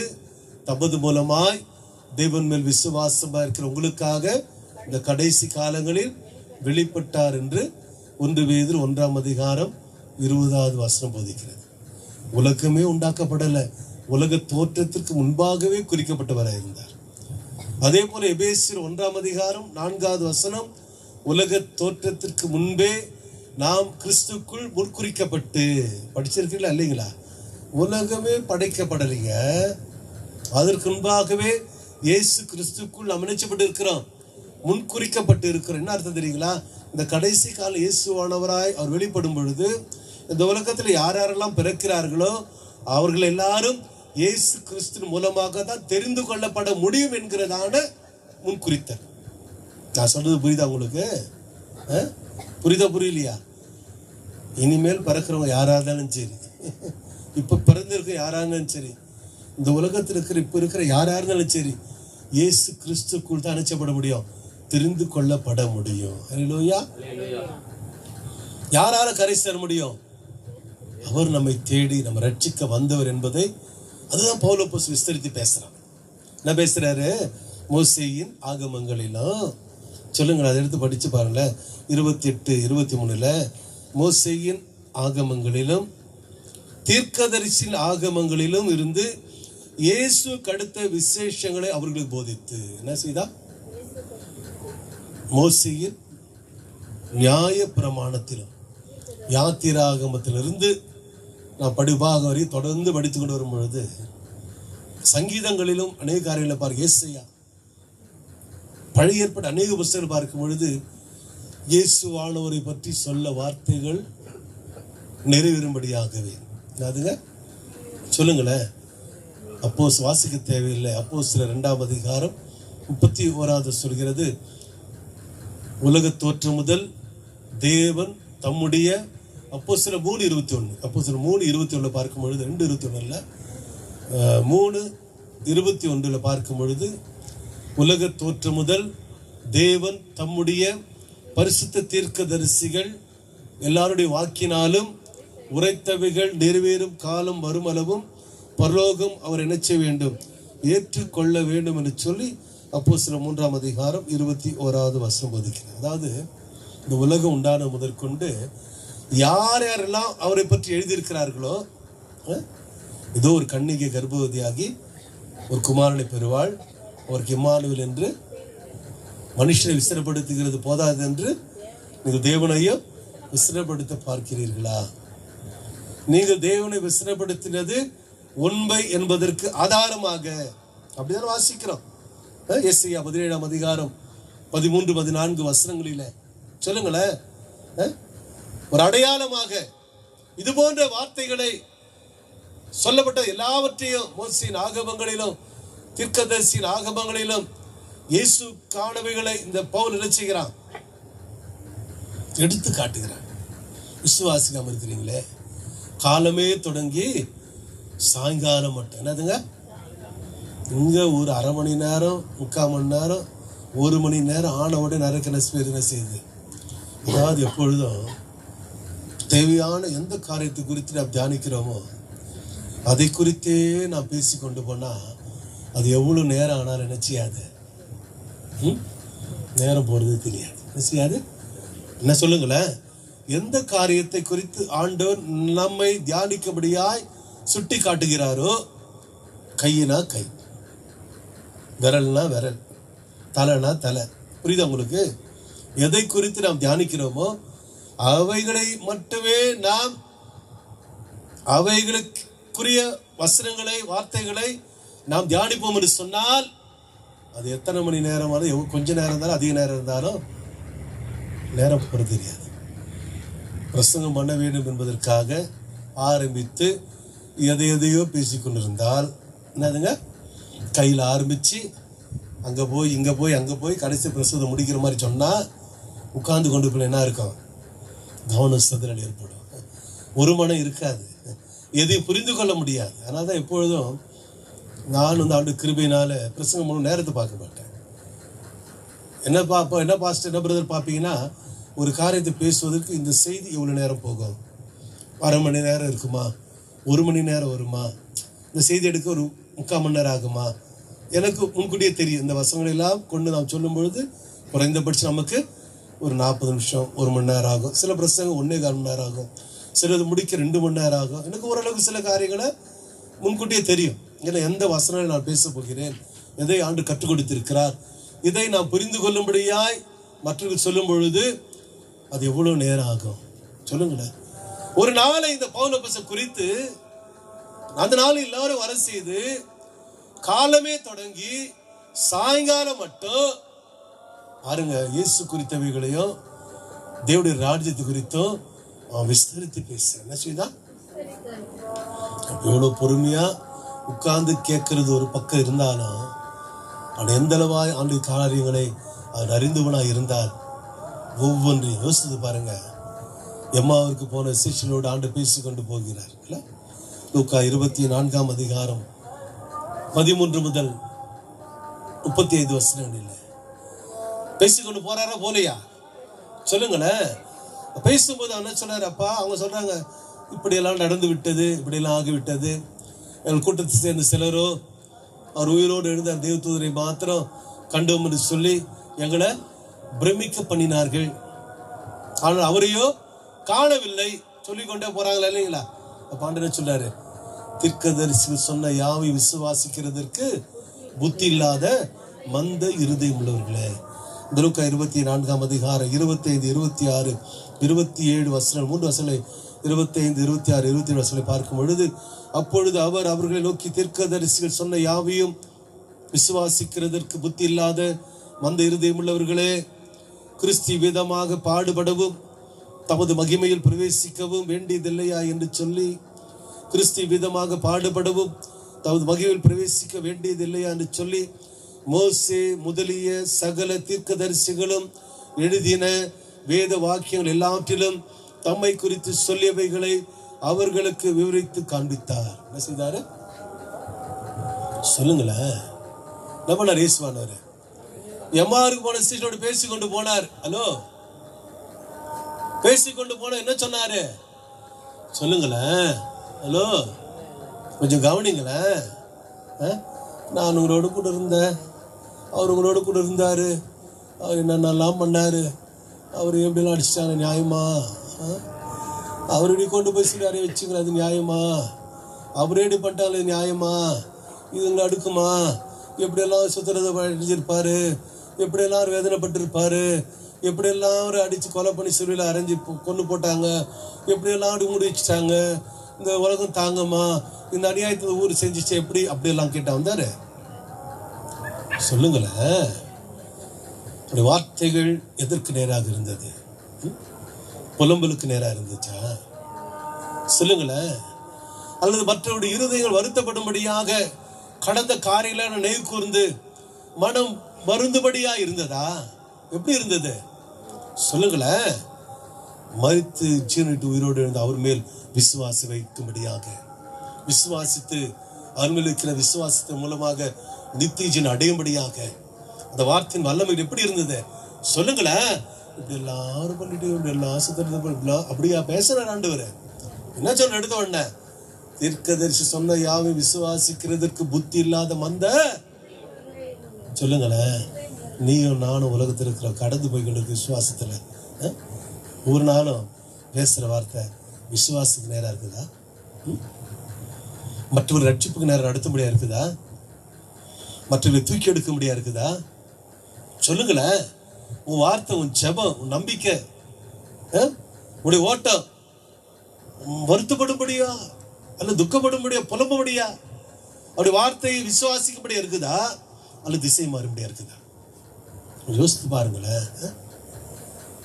தமது மூலமாய் தேவன் மேல் விசுவாசமா இருக்கிற உங்களுக்காக இந்த கடைசி காலங்களில் வெளிப்பட்டார் என்று 1 பேதுரு 1ஆம் அதிகாரம் 20வது வசனம் போதிக்கிறது. உலகமே உண்டாக்கப்படலை, உலக தோற்றத்திற்கு முன்பாகவே குறிக்கப்பட்டவராயிருந்தார். அதே போல எபேசியர் 1ஆம் அதிகாரம் 4வது வசனம், உலக தோற்றத்திற்கு முன்பே நாம் கிறிஸ்துக்குள் முற்குறிக்கப்பட்டு. படிச்சிருக்கீங்களா இல்லைங்களா? உலகமே படைக்கப்படலைங்க, அதற்கு முன்பாகவே இயேசு கிறிஸ்துக்குள் அமைச்சப்பட்டு இருக்கிறோம், முன்குறிக்கப்பட்டு இருக்கிறோம். என்ன அர்த்தம் தெரியுங்களா? இந்த கடைசி கால இயேசுவானவராய் அவர் வெளிப்படும் பொழுது இந்த உலகத்தில் யார் யாரெல்லாம் பிறக்கிறார்களோ அவர்கள் எல்லாரும் இயேசு கிறிஸ்து மூலமாக தான் தெரிந்து கொள்ளப்பட முடியும் என்கிறதான முன்குறித்தல். நான் சொல்றது புரியுதா உங்களுக்கு? புரியுதா புரியலையா? இனிமேல் பிறக்கிறவங்க யாரா இருந்தாலும் சரி, இப்ப பிறந்திருக்க யாரா இருந்தாலும் சரி, இந்த உலகத்தில் இருக்கிற இப்ப இருக்கிற யாரா இருந்தாலும் சரி, இயேசு கிறிஸ்துக்குள் தான் அணைச்சப்பட முடியும், தெரிந்து கொள்ளப்பட முடியும். அல்லேலூயா. யாரால கரை சேர முடியும்? அவர் நம்மை தேடி நம்ம ரட்சிக்க வந்தவர் என்பதை அதுதான் பவுல் அப்போஸ்தலன் விஸ்தரித்து பேசுறான். என்ன பேசுறாரு? மோசேயின் ஆகமங்களிலும் சொல்லுங்க, அதை எடுத்து படிச்சு பாருங்களேன். 28, 23ல மோசேயின் ஆகமங்களிலும் தீர்க்கதரிசியின் ஆகமங்களிலும் இருந்து இயேசு கடுத்த விசேஷங்களை அவர்களுக்கு போதித்து என்ன செய்தா? மோசேயின் நியாய பிரமாணத்திலும் யாத்திராகமத்திலிருந்து நான் படிபாகம் வரை தொடர்ந்து படித்து கொண்டு வரும் பொழுது சங்கீதங்களிலும் அநேக காரியங்களை பாருங்க. ஏசாயா, பழைய ஏற்பட்ட அநேக புத்தகங்கள் பார்க்கும் பொழுது இயேசுவானவரை பற்றி சொல்ல வார்த்தைகள் நிறைவேறும்படியாகவே. அதுங்க சொல்லுங்களேன். அப்போ வாசிக்க தேவையில்லை. அப்போஸ்தலர் 2ஆம் அதிகாரம் 31வது சொல்கிறது, உலக தோற்றம் முதல் தேவன் தம்முடைய, அப்போஸ்தலர் 3:21, அப்போஸ்தலர் 3:21 பார்க்கும் பொழுது 2:21 இல்ல 3:21 பார்க்கும் பொழுது உலக தோற்றம் முதல் தேவன் தம்முடைய பரிசுத்த தீர்க்கதரிசிகள் எல்லாருடைய வாக்கினாலும் உரைத்தவைகள் நிறைவேறும் காலம் வருமளவும் பரலோகம் அவர் என்ன செய்ய வேண்டும், ஏற்றுக்கொள்ள வேண்டும் என்று சொல்லி அப்போஸ்தலர் 3ஆம் அதிகாரம் 21வது வசனம் போதிக்கிறார். அதாவது இந்த உலகம் உண்டான முதற்கொண்டு யார் யாரெல்லாம் அவரை பற்றி எழுதியிருக்கிறார்களோ, ஏதோ ஒரு கன்னிகை கர்ப்பவதியாகி ஒரு குமாரனை பெறுவாள், அவருக்கு இம்மானுவேல் என்று மனுஷனை விசிறப்படுத்துகிறது போதாது என்று நீங்கள் தேவனையும் விசிறப்படுத்த பார்க்கிறீர்களா? நீங்கள் தேவனை விசிறப்படுத்தினது உண்மை என்பதற்கு ஆதாரமாக அப்படிதான் வாசிக்கிறோம். எஸ்ஐயா 17ஆம் அதிகாரம் 13-14 வசனங்களில சொல்லுங்களேன். ஒரு அடையாளமாக இது போன்ற வார்த்தைகளை சொல்லப்பட்ட எல்லாவற்றையும் மோசேயின் ஆகமங்களிலும் தீர்க்கதரிசியின் ஆகமங்களிலும் இயேசு காணவைகளை இந்த பவுல் நினைச்சுகிறான், எடுத்து காட்டுகிறான். விசுவாசிக்காம இருக்கிறீங்களே, காலமே தொடங்கி சாயங்காலம் மட்டும் என்னதுங்க, இங்க ஒரு அரை மணி நேரம் 3/4 மணி நேரம் 1 மணி நேரம் ஆனவுடைய நிறைய என்ன செய்யுது. அதாவது எப்பொழுதும் தேவையான எந்த காரியத்தை குறித்து நாம் தியானிக்கிறோமோ அதை குறித்தே நாம் பேசி கொண்டு போனா அது எவ்வளவு நேரம் ஆனாலும் என்ன செய்யாது, நேரம் போறது தெரியாது. என்ன செய்யாது, என்ன சொல்லுங்களேன். எந்த காரியத்தை குறித்து ஆண்டவர் நம்மை தியானிக்கபடியாய் சுட்டி காட்டுகிறாரோ, கையினா கை, விரல்னா விரல், தலைனா தலை, புரியுதா உங்களுக்கு? எதை குறித்து நாம் தியானிக்கிறோமோ அவைகளை மட்டுமே நாம், அவைகளுக்குரிய வசனங்களை வார்த்தைகளை நாம் தியானிப்போம் என்று சொன்னால் அது எத்தனை மணி நேரமாலும், கொஞ்ச நேரம் இருந்தாலும் அதிக நேரம் இருந்தாலும் நேரம் போகிறது தெரியாது. பிரசங்கம் பண்ண வேண்டும் என்பதற்காக ஆரம்பித்து எதையோ பேசிக்கொண்டிருந்தால் என்னதுங்க, கையில் ஆரம்பித்து அங்கே போய் இங்கே போய் அங்கே போய் கடைசி பிரசவத்தை முடிக்கிற மாதிரி சொன்னால் உட்கார்ந்து கொண்டு போய் என்ன இருக்கும், கவன சிதறல் ஏற்படும், ஒரு மனம் இருக்காது, எதையும் புரிந்து கொள்ள முடியாது. அதனால தான் எப்பொழுதும் நான் வந்து ஆண்டு கிருபையினால பிரசங்கம் மூலம் நேரத்தை பார்க்க மாட்டேன். என்ன பார்ப்போம், என்ன பாஸ்டர் என்ன பிரதர் பார்ப்பீங்கன்னா, ஒரு காரியத்தை பேசுவதற்கு இந்த செய்தி எவ்வளோ நேரம் போகும், 1/2 மணி நேரம் இருக்குமா, 1 மணி நேரம் வருமா, இந்த செய்தி எடுக்க ஒரு 3/4 மணி நேரம் ஆகுமா, எனக்கு முன்கூட்டியே தெரியும். இந்த வசனங்கள் எல்லாம் கொண்டு நாம் சொல்லும் பொழுது குறைந்தபட்சம் நமக்கு ஒரு 40 நிமிஷம் 1 மணி நேரம் ஆகும். சில பிரசங்கம் 1.25 மணி நேரம் ஆகும், சிலது முடிக்க 2 மணி நேரம் ஆகும். எனக்கு ஓரளவுக்கு சில காரியங்களை முன்கூட்டியே தெரியும். ஏன்னா எந்த வசனங்களை நான் பேச போகிறேன், எதை ஆண்டு கற்றுக் கொடுத்திருக்கிறார், இதை நான் புரிந்து கொள்ளும்படியாய் மற்றவர்கள் சொல்லும் பொழுது அது எவ்வளவு நேரம் ஆகும் சொல்லுங்களேன். ஒரு நாளை இந்த பவுல் குறித்து அந்த நாள் எல்லாரும் வர செய்து காலமே தொடங்கி சாயங்காலம் மட்டும் பாருங்க, இயேசு குறித்தவைகளையும் தேவனுடைய ராஜ்யத்தை குறித்தும் விஸ்தரித்து பேச என்ன செய்தான். எவ்வளவு பொறுமையா உட்கார்ந்து கேட்கறது ஒரு பக்கம் இருந்தாலும் அவன் எந்த அளவாய் ஆண்டு காரியங்களை அவன் அறிந்தவனா இருந்தால் ஒவ்வொன்றையும் யோசித்து பாருங்க. எம்மாவிற்கு போன சிஷ்யனோடு ஆண்டு பேசிக்கொண்டு போகிறார். லூக்கா 24ஆம் அதிகாரம் 13 முதல் 35 வசனங்கள் பேசிக்கொண்டு போறாரா போலையா சொல்லுங்களேன். பேசும்போது என்ன சொன்னார், அப்பா அவங்க சொல்றாங்க இப்படியெல்லாம் நடந்து விட்டது, இப்படியெல்லாம் ஆகிவிட்டது, எங்கள் கூட்டத்தை சேர்ந்த சிலரோ அவர் உயிரோடு எழுந்த தேவதூதரை மாத்திரம் கண்டோம் என்று சொல்லி எங்களை பிரமிக்க பண்ணினார்கள், ஆனால் அவரையோ காணவில்லை சொல்லிக்கொண்டே போறாங்களா இல்லைங்களா. பாண்டன சொல்றாரு, தீர்க்கதரிசிகள் சொன்ன யாவை விசுவாசிக்கிறதற்கு புத்தி இல்லாத மந்த இருதயம் உள்ளவர்களே. லூக்கா 24ஆம் அதிகாரம் 25, 26, 27 வசனம் 3 வசனங்களை 25, 26, 27 வசனங்களை பார்க்கும் பொழுது, அப்பொழுது அவர் அவர்களை நோக்கி, தீர்க்கதரிசிகள் சொன்ன யாவையும் விசுவாசிக்கிறதற்கு புத்தி இல்லாத மந்த இருதயம் உள்ளவர்களே, கிறிஸ்து விதமாக பாடுபடவும் தமது மகிமையில் பிரவேசிக்கவும் வேண்டியதில்லையா என்று சொல்லி, கிறிஸ்து விதமாக பாடுபடவும் தமது மகிமையில் பிரவேசிக்க வேண்டியதில்லையா என்று சொல்லி மோசே முதலிய சகல தீர்க்கதரிசிகளும் எழுதின வேத வாக்கியங்கள் எல்லாவற்றிலும் தம்மை குறித்து சொல்லியவைகளை அவர்களுக்கு விவரித்து காண்பித்தார். என்ன செய்தாரு சொல்லுங்களேன். நம்ம இயேசுவானவர் எம்மாருக்கு போன ஸ்திரீயோடு பேசிக்கொண்டு போனார். ஹலோ, பேசிக்கொண்டு போன என்ன சொன்னாரு சொல்லுங்களேன். ஹலோ, கொஞ்சம் கவனிங்களேன். நான் உங்களோட கூட இருந்தேன், அவர் உங்களோட கூட இருந்தாரு, அவர் என்னென்னலாம் பண்ணாரு, அவர் எப்படிலாம் அடிச்சிட்டாங்க, நியாயமா? அவர் இப்படி கொண்டு போய் சில அறைய வச்சுக்கிறது நியாயமா? அவரே இப்படி பண்ணிட்டாங்களே நியாயமா? இதுங்களை அடுக்குமா? எப்படியெல்லாம் சுத்துறதை அடிச்சிருப்பாரு, எப்படியெல்லாம் அவர் வேதனைப்பட்டிருப்பாரு, எப்படியெல்லாம் அவர் அடித்து கொலை பண்ணி சிறுவையில் அரைஞ்சி கொண்டு போட்டாங்க, எப்படியெல்லாம் அப்படி மூடி வச்சுட்டாங்க, இந்த உலகம் தாங்கம்மா, இந்த அநியாயத்தை ஊர் செஞ்சிச்சு எப்படி, அப்படியெல்லாம் கேட்டா வந்தாரு. சொல்லுங்களேன். அப்படி வார்த்தைகள் எதற்கு நேராக இருந்தது? புலம்பலுக்கு நேராக இருந்துச்சா? சொல்லுங்களேன். அல்லது மற்றவருடைய இருதயங்கள் வருத்தப்படும்படியாக கடந்த காரியங்களை நினைவு கூர்ந்து மனம் வருந்துபடியா இருந்ததா? எப்படி இருந்தது சொல்லுங்களேன். மரித்து ஜீவனிட்டு உயிரோடு இருந்த அவர் மேல் விசுவாசி வைக்கும்படியாக, விசுவாசித்து அவர் மேல் இருக்கிற விசுவாசத்தின் மூலமாக நித்திய ஜீவன் அடையும்படியாக அந்த வார்த்தையின் வல்லமை எப்படி இருந்தது சொல்லுங்களேன். இப்படி எல்லாரும் பண்ணிட்டு இப்படி எல்லாம் சுத்தம் அப்படியா பேசுறாரு ஆண்டவர்? என்ன சொல்ல எடுத்த உடனே தீர்க்கதரிசி சொன்ன யாவை விசுவாசிக்கிறதுக்கு புத்தி இல்லாத மந்த. சொல்லுங்களேன். நீயும் நானும் உலகத்தில் இருக்கிற கடந்து போய்கிட்டு விசுவாசத்துல ஒரு நாளும் பேசுற வார்த்தை விசுவாசத்துக்கு நேரம் இருக்குதா? மற்றொரு ரட்சிப்புக்கு நேரம் நடத்த முடியா இருக்குதா? மற்றவர்களை தூக்கி எடுக்க முடியா இருக்குதா? சொல்லுங்களேன். உன் வார்த்தை, உன் ஜெபம், உன் நம்பிக்கை, உடைய ஓட்டம் வருத்தப்படும்படியா அல்ல துக்கப்படும்படியா புலம்படியா அப்படி வார்த்தையை விசுவாசிக்கப்படியா இருக்குதா அல்லது திசை மாறும்படியா இருக்குதா? யோசித்து பாருங்களேன்.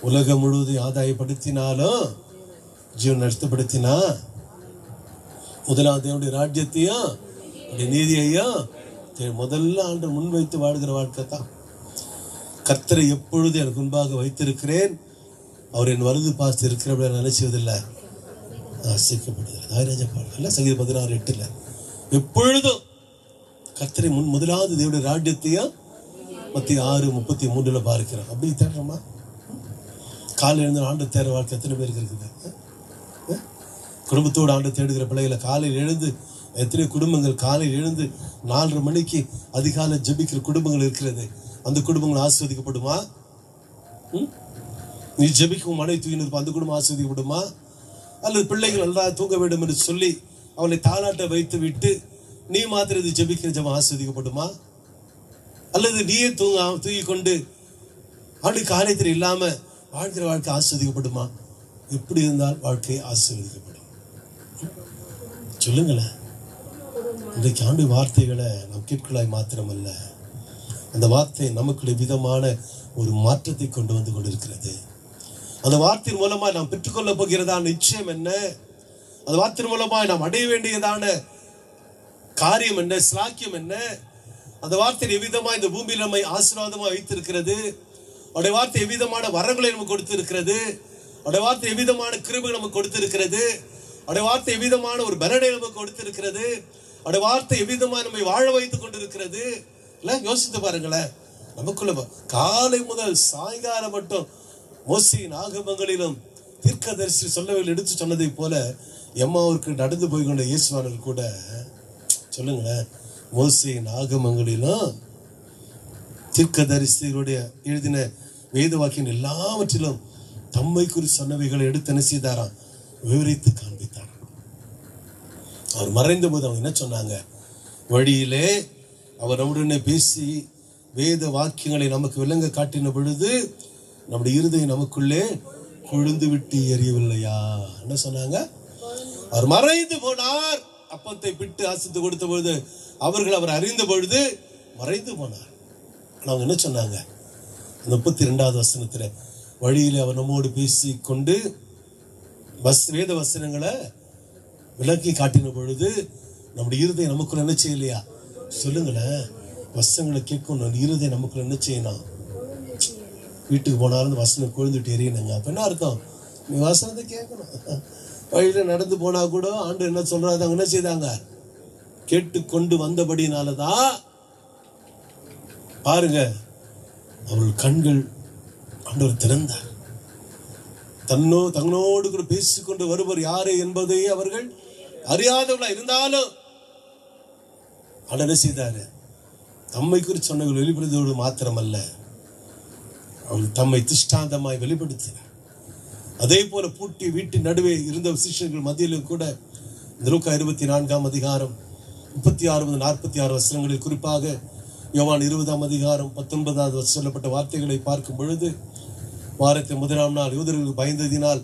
உலகம் முழுவதும் ஆதாயப்படுத்தினாலும் ஜீவன் நஷ்டப்படுத்தினா முதலாவது தேவனுடைய ராஜ்யத்தையும் நீதியையும் முதல்ல ஆண்டு முன்வைத்து வாழ்கிற வாழ்க்கை தான். கர்த்தரை எப்பொழுது எனக்கு முன்பாக வைத்திருக்கிறேன், அவர் என் வலது பார்த்து இருக்கிற நினைச்சதில்லை, ஆசைக்கப்படுகிறது. சங்கீதம் 16:8 எப்பொழுதும் கர்த்தரை முதலாவது தேவனுடைய ராஜ்யத்தையும் மத்திய 6:33 பார்க்கிறோம். அப்படி தேடுறோமா? காலை எழுந்து ஆண்டு தேடுற வாழ்க்கை எத்தனை பேருக்கு இருக்குது? குடும்பத்தோடு ஆண்டு தேடுகிற பிள்ளைகளை காலையில் எழுந்து எத்தனை குடும்பங்கள் காலையில் எழுந்து 4:30 மணிக்கு அதிகாலை ஜெபிக்கிற குடும்பங்கள் இருக்கிறது. அந்த குடும்பங்கள் ஆஸ்வதிக்கப்படுமா? நீ ஜெபிக்கும் மனை தூங்கினிருப்ப அந்த குடும்பம் ஆஸ்வதிக்கப்படுமா? அல்லது பிள்ளைகள் நல்லா தூங்க வேண்டும் என்று சொல்லி அவளை தாளாட்ட வைத்து விட்டு நீ மாத்திரம் இது ஜெபிக்கிற ஜெபம் ஆஸ்வதிக்கப்படுமா? அல்லது நீயே தூங்கி கொண்டு அவனுக்கு காரியத்தில் இல்லாம வாழ்க்கிற வாழ்க்கை ஆஸ்வதிக்கப்படுமா? எப்படி இருந்தால் வாழ்க்கை ஆஸ்வதிக்கப்படும்? சொல்லுங்களேன். இன்றைக்கு ஆண்டு வார்த்தைகளை நம் கேட்கலாய் மாத்திரமல்ல, அந்த வார்த்தை நமக்குள்ள விதமான ஒரு மாற்றத்தை கொண்டு வந்து கொண்டிருக்கிறது. அந்த வார்த்தையின் மூலமா நாம் பெற்றுக்கொள்ள போகிறதான நிச்சயம் என்ன, அந்த வார்த்தையின் மூலமா நாம் அடைய வேண்டியதான காரியம் என்ன, ஸ்லாக்கியம் என்ன, அந்த வார்த்தை எவ்விதமா இந்த பூமியில் நம்மை ஆசீர்வாதமா வைத்திருக்கிறது, அவருடைய வார்த்தை எவ்விதமான வரங்களை நமக்கு கொடுத்திருக்கிறது, அவருடைய வார்த்தை எவ்விதமான கிருபை நமக்கு கொடுத்திருக்கிறது, அவருடைய வார்த்தை எவ்விதமான ஒரு பலனை நமக்கு கொடுத்திருக்கிறது, அவருடைய வார்த்தை எவ்விதமா நம்மை வாழ வைத்துக் கொண்டிருக்கிறது. யோசித்து பாருங்களேன். நமக்குள்ள காலை முதல் சாயங்காலம் மட்டும் மோசேயின் ஆகமங்களிலும் தீர்க்கதரிசி சொல்லவில் எடுத்து சொன்னதை போல எம்மாவுக்கு நடந்து போய் கொண்ட இயேசுவானவர் கூட சொல்லுங்களேன், மோசேயின் ஆகமங்களிலும் தீர்க்கதரிசிகளுடைய எழுதின வேத வாக்கியம் எல்லாவற்றிலும் தம்மை குறித்து சொன்னவைகளை எடுத்து என்ன செய்தாராம், விவரித்து காண்பித்தார். அவர் மறைந்த போது அவங்க என்ன சொன்னாங்க, வழியிலே அவர் நம்முடனே பேசி வேத வாக்கியங்களை நமக்கு விளங்க காட்டின பொழுது நம்முடைய இருதயம் நமக்குள்ளே கொழுந்து விட்டு எரியவில்லையா? என்ன சொன்னாங்க? அவர் மறைந்து போனார். அப்பத்தை பிட்டு ஆசித்து கொடுத்த பொழுது அவர்கள் அவர் அறிந்த பொழுது மறைந்து போனார். அவங்க என்ன சொன்னாங்க? 32வது வசனத்துல வழியில அவர் நம்மோடு பேசி கொண்டு வேத வசனங்களை விளக்கி காட்டின பொழுது நம்முடைய இருதயம் நமக்குள்ள என்ன செய்யலையா? சொல்லுங்களேன். வசனங்களை கேட்கணும், இருதயம் நமக்குள்ள என்ன செய்யணும்? வீட்டுக்கு போனாலும் வசனம் கொழுந்துட்டு எரியணுங்க. அப்ப என்ன அர்த்தம்? நீ வசனத்தை கேட்கணும். வழியில நடந்து போனா கூட ஆண்டு என்ன சொல்றாங்க, அவங்க என்ன செய்தாங்க? கேட்டு கொண்டு வந்தபடினாலதான் பாருங்க, அவர்கள் கண்கள் ஆண்டவர் திறந்தார். தன்னோடு கூட பேசிக்கொண்டு வருவர் யாரு என்பதை அவர்கள் அறியாதவர்களா இருந்தாலும் ஆண்டவர் செய்தாரு. தம்மை குறித்து சொன்னவர்கள் வெளிப்படுத்தோடு மாத்திரமல்ல, அவர்கள் தம்மை திஷ்டாந்தமாய் வெளிப்படுத்தினார். அதே போல பூட்டி வீட்டின் நடுவே இருந்த சிஷ்யர்கள் மத்தியிலும் கூட லூக்கா 24 அதிகாரம் 36 46 வசனங்களில், குறிப்பாக யோவான் 20 அதிகாரம் 19 சொல்லப்பட்ட வார்த்தைகளை பார்க்கும் பொழுது, வாரத்தின் முதலாம் நாள் யூதர்களுக்கு பயந்ததினால்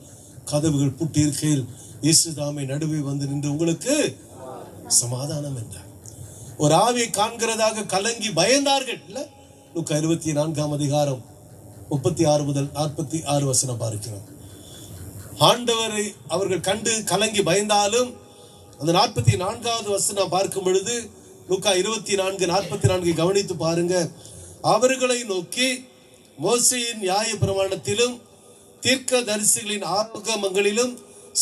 கதவுகள் பூட்டி இருக்கையில் இயேசு தாமே நடுவே வந்து நின்று உங்களுக்கு சமாதானம் என்றார். ஒரு ஆவியை காண்கிறதாக கலங்கி பயந்தார்கள். இல்ல, லூக்கா 24 அதிகாரம் 36 முதல் 46 வசனம் பார்க்கிறோம். ஆண்டவரை அவர்கள் கண்டு கலங்கி பயந்தாலும் அந்த 44வது வசனம் பார்க்கும் பொழுது, லூக்கா 24:44 கவனித்து பாருங்க. அவர்களை நோக்கி, மோசேயின் நியாய பிரமாணத்திலும் தீர்க்கதரிசிகளின் ஆகமங்களிலும்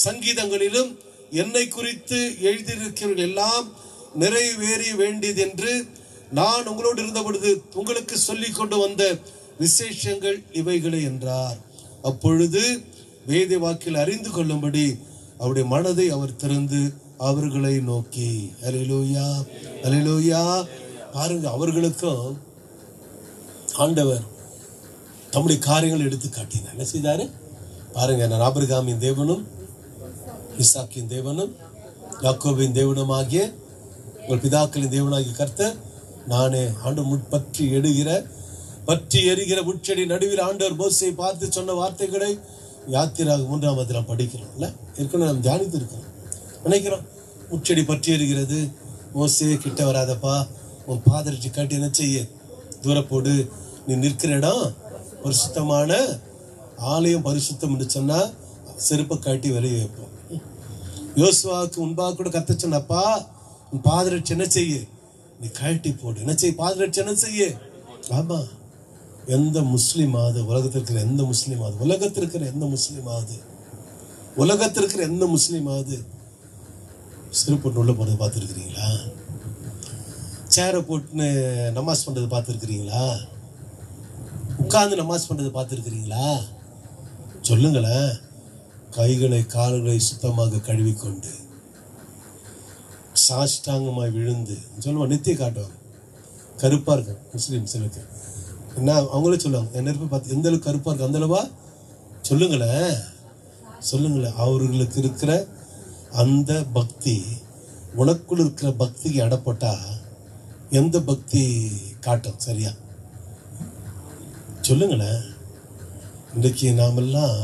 சங்கீதங்களிலும் என்னை குறித்து எழுதியிருக்கிறவர்கள் எல்லாம் நிறைவேற வேண்டியது என்று நான் உங்களோடு இருந்த பொழுது உங்களுக்கு சொல்லிக் கொண்டு வந்த விசேஷங்கள் இவைகளே என்றார். அப்பொழுது வேத வாக்கில் அறிந்து கொள்ளும்படி அவருடைய மனதை அவர் திறந்து அவர்களை நோக்கி, அல்லேலூயா அல்லேலூயா. பாருங்க, அவர்களுக்கும் ஆண்டவர் தம்முடைய காரியங்களை எடுத்து காட்டினார். என்ன செய்தாரு பாருங்க. நான் ஆபிரகாமின் தேவனும் ஈசாக்கின் தேவனும் யாக்கோபின் தேவனும் ஆகிய உங்கள் பிதாக்களின் தேவனாகிய கர்த்தர் நானே. ஆண்டு பற்றி எரிகிற முட்செடி நடுவில் ஆண்டவர் மோசேயை பார்த்து சொன்ன வார்த்தைகளை யாத்திராக 3ஆம் அதிகாரம் படிக்கிறோம்ல, ஏற்கனவே நாம் தியானித்து இருக்கிறோம் நினைக்கிறோம். முட்செடி பற்றி எரிகிறது, மோசே கிட்ட வராதப்பா, உன் பாதரட்சி காட்டி என்ன செய்ய, தூரப்போடு, நீ நிற்கிற இடம் பரிசுத்தமான ஆலயம், பரிசுத்தம் என்று சொன்னா செருப்பை காட்டி வெளியே வைப்போம். யோசுவாவுக்கு முன்பாக கூட கத்த சொன்னப்பா, உன் பாதரட்சி என்ன செய்ய, நீ கழட்டி போடு, என்ன செய்ய, பாதரட்சி என்ன செய்ய. ஆமா, எந்த முஸ்லிமாவது உலகத்திற்கிற எந்த முஸ்லிமாவது உலகத்திற்கிற எந்த முஸ்லிமாவது செருப்பு உள்ள போறது பார்த்துருக்கிறீங்களா? சேரை போட்டுன்னு நமாஸ் பண்றது பார்த்துருக்கிறீங்களா? உட்கார்ந்து நமாஸ் பண்றது பார்த்துருக்கிறீங்களா? சொல்லுங்களேன். கைகளை கால்களை சுத்தமாக கழுவிக்கொண்டு சாஷ்டாங்கமாய் விழுந்து சொல்லுவாங்க. நித்திய காட்டுவாங்க. கருப்பா இருக்கு முஸ்லீம்ஸுக்கு என்ன, அவங்களே சொல்லுவாங்க, என்ன பார்த்து எந்த அளவுக்கு கருப்பா இருக்கு அந்த அளவா சொல்லுங்களேன். அவர்களுக்கு இருக்கிற அந்த பக்தி உனக்குள்ள இருக்கிற பக்திக்கு அடப்பட்டா எந்த பக்தி காட்டும்? சரியா சொல்லுங்களேன். இன்றைக்கு நாமெல்லாம்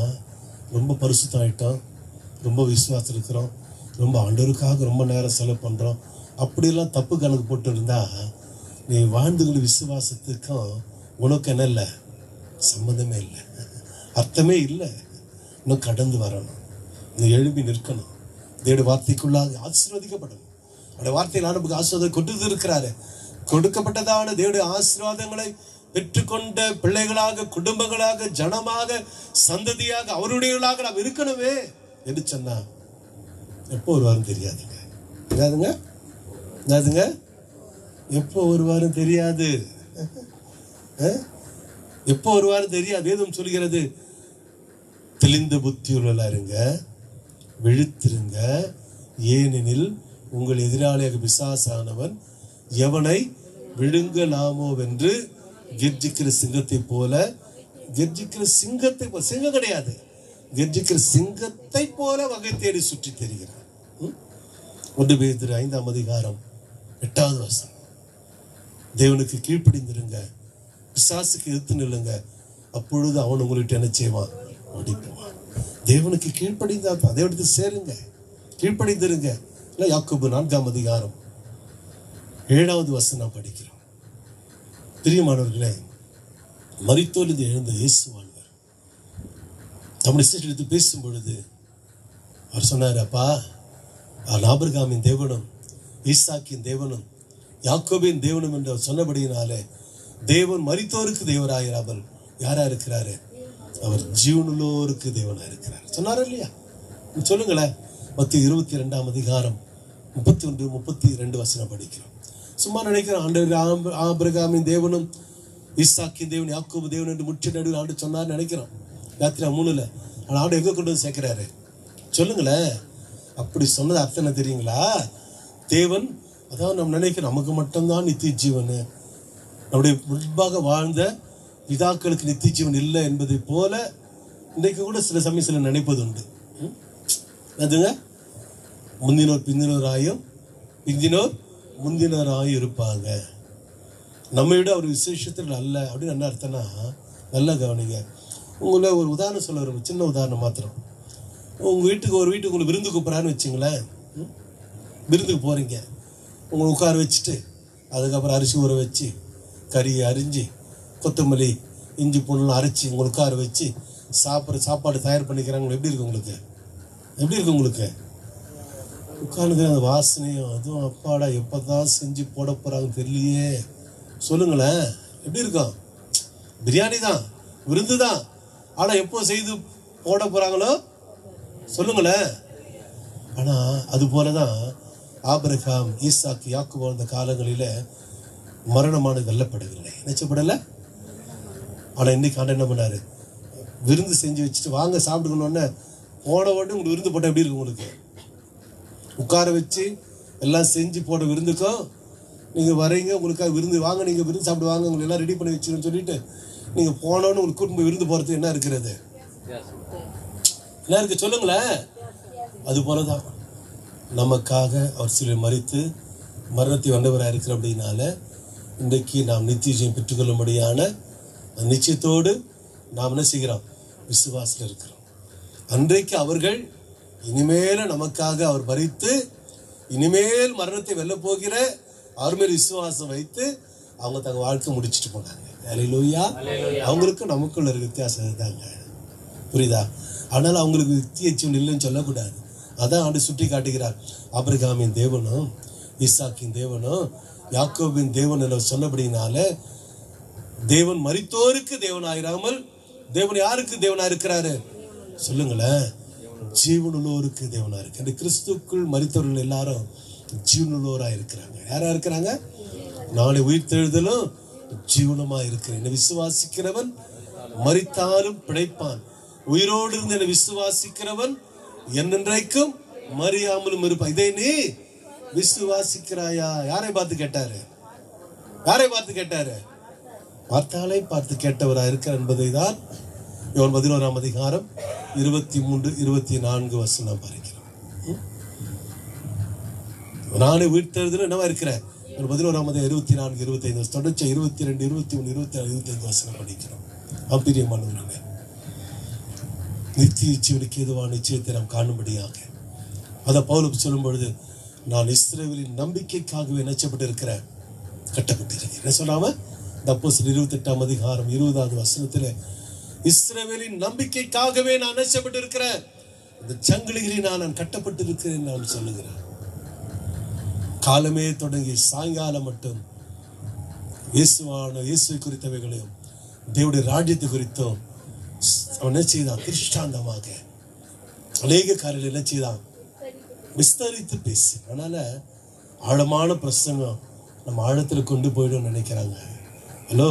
ரொம்ப பரிசுத்தம் ஆயிட்டோம், ரொம்ப விசுவாசம் இருக்கிறோம், ரொம்ப ஆண்டவருக்காக ரொம்ப நேரம் செலவு பண்ணுறோம். அப்படியெல்லாம் தப்பு கணக்கு போட்டு இருந்தா நீ வாழ்ந்துகிற விசுவாசத்துக்கும் உனக்கு என்ன இல்லை, சம்மந்தமே இல்லை, அர்த்தமே இல்லை. இன்னும் கடந்து வரணும், இன்னும் எழுப்பி நிற்கணும், தேவனுடைய வார்த்தைக்குள்ளாக ஆசீர்வதிக்கப்படணும். அவருடைய வார்த்தையில் நமக்கு ஆசீர்வாதம் கொடுத்து இருக்கிறாரு. கொடுக்கப்பட்டதான தேவனுடைய ஆசீர்வாதங்களை பெற்றுக்கொண்ட பிள்ளைகளாக, குடும்பங்களாக, ஜனமாக, சந்ததியாக, அவருடையவர்களாக நாம் இருக்கணுமே என்று சொன்னா எப்போ வருவாரும் தெரியாதுங்க. எப்போ வருவாரும் தெரியாது. எப்போ வருவாரும் தெரியாது. வேதம் சொல்கிறது, தெளிந்த புத்தியுள்ள இருங்க, விழித்திருங்க, ஏனெனில் உங்கள் எதிராளியாக பிசாசானவன் எவனை விழுங்கலாமோ என்று கெர்ஜிக்கிற சிங்கத்தை போல, சிங்கம் கிடையாது, கெர்ஜிக்கிற சிங்கத்தை போல வகை தேடி சுற்றி தெரிகிறார். 1 பேதுரு 5ஆம் அதிகாரம் 8வது வசனம். தேவனுக்கு கீழ்ப்படிந்திருங்க, பிசாசுக்கு எதிர்த்து நில்லுங்க, அப்பொழுது அவன் உங்கள்கிட்ட என்ன செய்வான், ஓடிப்போவான். தேவனுக்கு கீழ்ப்படிந்தா தான் தேவனுக்கு சேருங்க, கீழ்ப்படிந்திருங்க. இல்லை, யாக்கோபு 4ஆம் அதிகாரம் 7வது வசனம் படிக்கிறோம். பிரியமானவர்களே, மரித்தோரிலிருந்து எழுந்த இயேசுவானவர் தம்முடைய சிஷ்யர்களுக்கு பேசும் பொழுது அவர் சொன்னார், அப்பா, ஆபிரகாமின் தேவனும் ஈசாக்கின் தேவனும் யாக்கோபின் தேவனும் என்று சொன்னபடியினாலே தேவன் மரித்தோருக்கு தேவராயிராமல் யாரா இருக்கிறாரு, அவர் ஜீவனுள்ளோருக்கு தேவனா இருக்கிறார் சொன்னார் இல்லையா? சொல்லுங்களேன். மத்திய 22ஆம் அதிகாரம் 31-32 வசனம் படிக்கிறோம். சும்மா நினைக்கிறோம், ஆண்டவர் ஆபிரகாமின் தேவனும் ஈசாக்கின் தேவன் யாக்கோபு தேவன் என்று முற்றி நடுவில் ஆண்டு சொன்னார் நினைக்கிறோம் யாத்திரா 3. ஆனால் ஆண்டு எங்கே கொண்டு வந்து சேர்க்கிறாரு சொல்லுங்களேன். அப்படி சொன்னது அர்த்தம் என்ன தெரியுங்களா? தேவன் அதான் நம்ம நினைக்கிறோம் நமக்கு மட்டும்தான் நித்திய ஜீவன், நம்முடைய முன்பாக வாழ்ந்த பிதாக்களுக்கு நித்திய ஜீவன் இல்லை என்பதை போல இன்றைக்கு கூட சில சமயம் சில நினைப்பது உண்டு. அதுங்க முந்தினோர் பிந்தினோராயும் பிந்தினோர் முந்தினோராயும் இருப்பாங்க. நம்ம விட ஒரு விசேஷத்தில் அல்ல அப்படின்னு என்ன அர்த்தம்னா, நல்லா கவனிங்க. உங்களை ஒரு உதாரணம் சொல்ல வரும், சின்ன உதாரணம் மாத்திரம். உங்கள் வீட்டுக்கு ஒரு வீட்டுக்கு உங்களை விருந்து கூப்பிட்றான்னு வச்சுங்களேன். விருந்துக்கு போகிறீங்க, உங்களை உட்கார வச்சுட்டு அதுக்கப்புறம் அரிசி ஊற வச்சு கறியை அரிஞ்சு கொத்தமல்லி இஞ்சி பூண்டுலாம் அரைச்சி உங்களை உட்கார வச்சு சாப்பாடு தயார் பண்ணிக்கிறாங்க. எப்படி இருக்கு உங்களுக்கு? எப்படி இருக்கு உங்களுக்கு? உட்காந்து அந்த வாசனையும் அதுவும் அப்பாடா எப்போ தான் செஞ்சு போட போகிறாங்கன்னு தெரியலையே. சொல்லுங்களேன், எப்படி இருக்கும்? பிரியாணி தான், விருந்து தான், ஆனால் எப்போ செய்து போட போகிறாங்களோ சொல்லுங்களேன். ஆனால் அது போல தான் ஆபிரகாம் ஈசாக்கு யாக்கோபு வாழ்ந்த காலங்களில் மரணமானது வெல்லப்படவில்லை, நினைச்சப்படலை. ஆனால் இன்னைக்கு ஆண்டு என்ன பண்ணாரு? விருந்து செஞ்சு வச்சுட்டு வாங்க சாப்பிடுக்கணுன்னே போன உடனே உங்களுக்கு விருந்து போட்டால் எப்படி இருக்கும்? உங்களுக்கு உட்கார வச்சு எல்லாம் செஞ்சு போட விருந்துக்கும் நீங்கள் வரீங்க, உங்களுக்காக விருந்து வாங்க, நீங்கள் விருந்து சாப்பிட்டு வாங்க, உங்களுக்கு எல்லாம் ரெடி பண்ணி வச்சுருன்னு சொல்லிட்டு நீங்கள் போனோன்னு உங்களுக்கு கூட்டு போய் விருந்து போகிறது என்ன இருக்கிறது? என்ன இருக்கு சொல்லுங்களேன். அது போல தான் நமக்காக அவர் சிலை மறித்து மரணத்தை வந்தவராக இருக்கிற அப்படின்னால இன்றைக்கு நாம் நித்தியம் பெற்றுக்கொள்ளும்படியான நிச்சயத்தோடு நாம் என்ன செய்கிறோம்? விசுவாசத்தில் இருக்கிறோம். அன்றைக்கு அவர்கள் இனிமேல நமக்காக அவர் மறித்து இனிமேல் மரணத்தை வெல்ல போகிற அவர் மேல் விசுவாசம் வைத்து அவங்க தங்க வாழ்க்கை முடிச்சுட்டு போனாங்க. அல்லேலூயா. அவங்களுக்கு நமக்குள்ள ஒரு வித்தியாசம் தாங்க, புரியுதா? ஆனால் அவங்களுக்கு நித்தியம் இல்லைன்னு சொல்லக்கூடாது. அதான் ஆண்டு சுட்டி காட்டுகிறார். ஆபிரகாமின் தேவனும் ஈசாக்கின் தேவனும் யாக்கோபின் தேவன் என்ற சொன்னபடினால தேவன் மரித்தோருக்கு தேவனாயிராமல் தேவன் யாருக்கு தேவனா இருக்கிறாரு சொல்லுங்களேன்? ஜீவனுள்ளோருக்கு தேவனா இருக்கு. இந்த கிறிஸ்துக்குள் மரித்தவர்கள் எல்லாரும் ஜீவனுள்ளோரா இருக்கிறாங்க. யாரா இருக்கிறாங்க? நாளை உயிர்த்தெழுதலும் ஜீவனமா இருக்கிறேன். என்னை விசுவாசிக்கிறவன் மரித்தாலும் பிழைப்பான், உயிரோடு இருந்து என்னை விசுவாசிக்கிறவன் என்னென்றைக்கும் மறியாமலும் இருப்பான். இதை நீ விசுவாசிக்கிறாயா? யாரை பார்த்து கேட்டாரு? யாரை பார்த்து கேட்டாரு? பார்த்தாலே பார்த்து கேட்டவரா இருக்கிற என்பதை தான் யோவான் 11ஆம் அதிகாரம் 23, 24 வசனம் படிக்கிறோம். நானே உயிர்த்தெழுதலும் என்னவா இருக்கிறேன்? 11ஆம் அதிகாரம் 24, 25 தொடர்ச்சி 22, 21, 24, 25 வசனம் படிக்கிறோம். அப்பிரியமானவர்களே, நித்திய ஜீவனுக்கு ஏதுவான நிச்சயத்தை நாம் காணும்படியாக அதை பவுல் சொல்லும் பொழுது நான் இஸ்ரவேலின் நம்பிக்கைக்காகவே நினைச்சப்பட்டு இருக்கிறேன், கட்டப்பட்டிருக்கிறேன். என்ன சொல்லாம இந்த அப்போஸ்தலர் 28ஆம் அதிகாரம் 20வது வசனத்தில் இஸ்ரவேலின் நம்பிக்கைக்காகவே நான் நினைச்சப்பட்டு இருக்கிறேன், இந்த சங்கிலிகளினால் நான் கட்டப்பட்டிருக்கிறேன் நான் சொல்லுகிறேன். காலமே தொடங்கி சாயங்காலம் மட்டும் இயேசுவை குறித்தவைகளையும் தேவனுடைய ராஜ்யத்தை குறித்தும் அவன் என்ன செய்தான்? திருஷ்டாந்தமாக அநேக காரியங்கள் என்ன செய்தான்? விஸ்தரித்து பேசி. அதனால ஆழமான பிரசங்கம் நம்ம ஆழத்தில் கொண்டு போயிடும் நினைக்கிறாங்க. ஹலோ,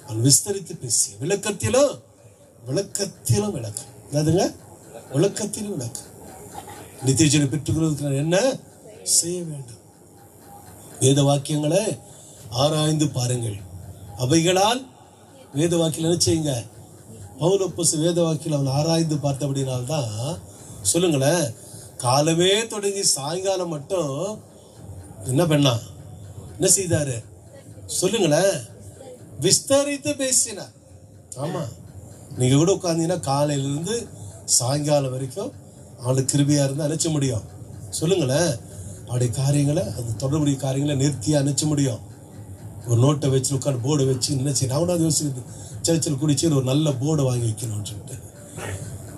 அவன் விஸ்தரித்து பேசி விளக்கத்திலும் விளக்கம் என்னதுங்க? விளக்கத்திலும் விளக்கம். நித்திய ஜீவனை பெற்றுக்கொள்வதற்கு என்ன செய்ய வேண்டும்? வேத வாக்கியங்களை ஆராய்ந்து பாருங்கள், அவைகளால் வேத வாக்கியம் என்ன செய்யுங்க? பவுல் அப்போஸ்தலன் வேத வாக்கியம் அவன் ஆராய்ந்து பார்த்தபடினால்தான் சொல்லுங்களேன், காலமே தொடங்கி சாயங்காலம் மட்டும் என்ன பண்ணா? என்ன செய்தாரு சொல்லுங்களேன்? விஸ்தரித்து பேசினார். ஆமா, நீங்க கூட உட்கார்ந்தீங்கன்னா காலையிலிருந்து சாயங்காலம் வரைக்கும் அவனுக்கு கிருபையா இருந்தா அணைச்ச முடியும். சொல்லுங்களேன், அவருடைய காரியங்களை அது தொடர்புடைய காரியங்களை நேர்த்தியா அணைச்ச முடியும். ஒரு நோட்டை வச்சு உட்காந்து போர்டை வச்சு என்ன செய்யணும்? அவனாவது யோசிக்குது, சர்ச்சில் குடிச்சு ஒரு நல்ல போர்டை வாங்கி வைக்கணும்னு சொல்லிட்டு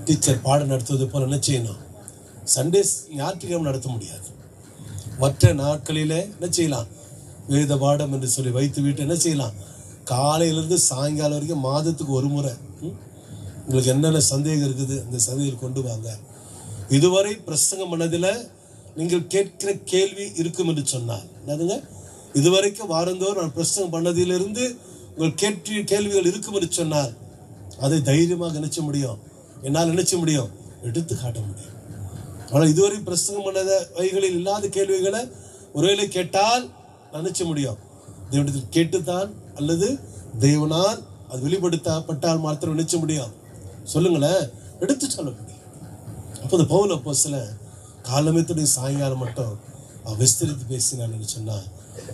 டீச்சர் பாடம் நடத்துவது போல என்ன செய்யணும்? சண்டேஸ் ஞாயிற்றுக்கிழமை நடத்த முடியாது, மற்ற நாட்களில் என்ன செய்யலாம்? வேத பாடம் என்று சொல்லி வைத்து விட்டு என்ன செய்யலாம்? காலையிலிருந்து சாயங்காலம் வரைக்கும் மாதத்துக்கு ஒரு முறை உங்களுக்கு என்னென்ன சந்தேகம் இருக்குது அந்த சந்தேகம் கொண்டு வாங்க. இதுவரை பிரசங்கம் பண்ணதில் நீங்கள் கேட்கிற கேள்வி இருக்கும் என்று சொன்னார். என்னதுங்க? இதுவரைக்கும் வாரந்தோறும் நான் பிரசங்கம் பண்ணதிலிருந்து உங்கள் கேள்விகள் இருக்கும் என்று சொன்னால் அதை தைரியமாக நினைச்ச முடியும், என்னால் நினைச்ச முடியும், எடுத்து காட்ட முடியும். ஆனால் இதுவரை பிரசங்கம் பண்ணத வகைகளில் இல்லாத கேள்விகளை ஒருவேளை கேட்டால் நினைச்ச முடியும். தேவனிடத்தில் கேட்டுத்தான் அல்லது தேவனால் அது வெளிப்படுத்தப்பட்டால் மாத்திரம் நினைச்ச முடியும். சொல்லுங்களேன், எடுத்து சொல்ல முடியும். அப்போ இந்த பவுல் அப்போஸ்தலன் காலமேத்துடைய சாயங்காலம் மட்டும் அவன் விஸ்தரித்து பேசினான்னு சொன்னா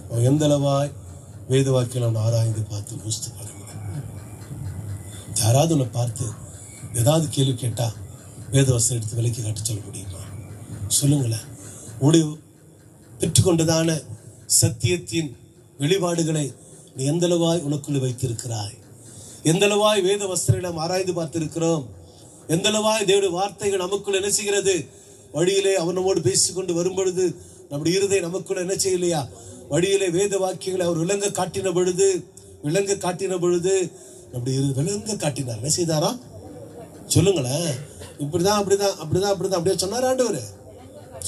அவன் எந்த அளவாய் வேத வாக்கியம் அவன் ஆராய்ந்து பார்த்து யோசித்து பாருங்க. யாராவது உன்னை பார்த்து ஏதாவது கேள்வி கேட்டா வேதவசம் எடுத்து விலைக்கு காட்ட சொல்ல முடியுமா? சொல்லுங்களேன். உடைய பெற்றுக்கொண்டதான சத்தியத்தின் வெளிப்பாடுகளை நீ எந்தளவாய் உனக்குள்ளே வைத்திருக்கிறாய்? எந்தளவாய் வேத வஸ்திரம் ஆராய்ந்து பார்த்திருக்கிறோம்? எந்தளவாய் தேவனுடைய வார்த்தைகள் நமக்குள்ள என்ன செய்கிறது? வழியிலே அவர் நம்மோடு பேசிக்கொண்டு வரும்பொழுது நம்முடைய இருதயம் நமக்குள்ள என்ன செய்யலையா? வழியிலே வேத வாக்கியங்களை அவர் விளங்க காட்டின பொழுது நம்முடைய விளங்க காட்டினார். என்ன செய்தாரா? சொல்லுங்களேன். இப்படிதான் அப்படியே சொன்னார் ஆண்டவர்.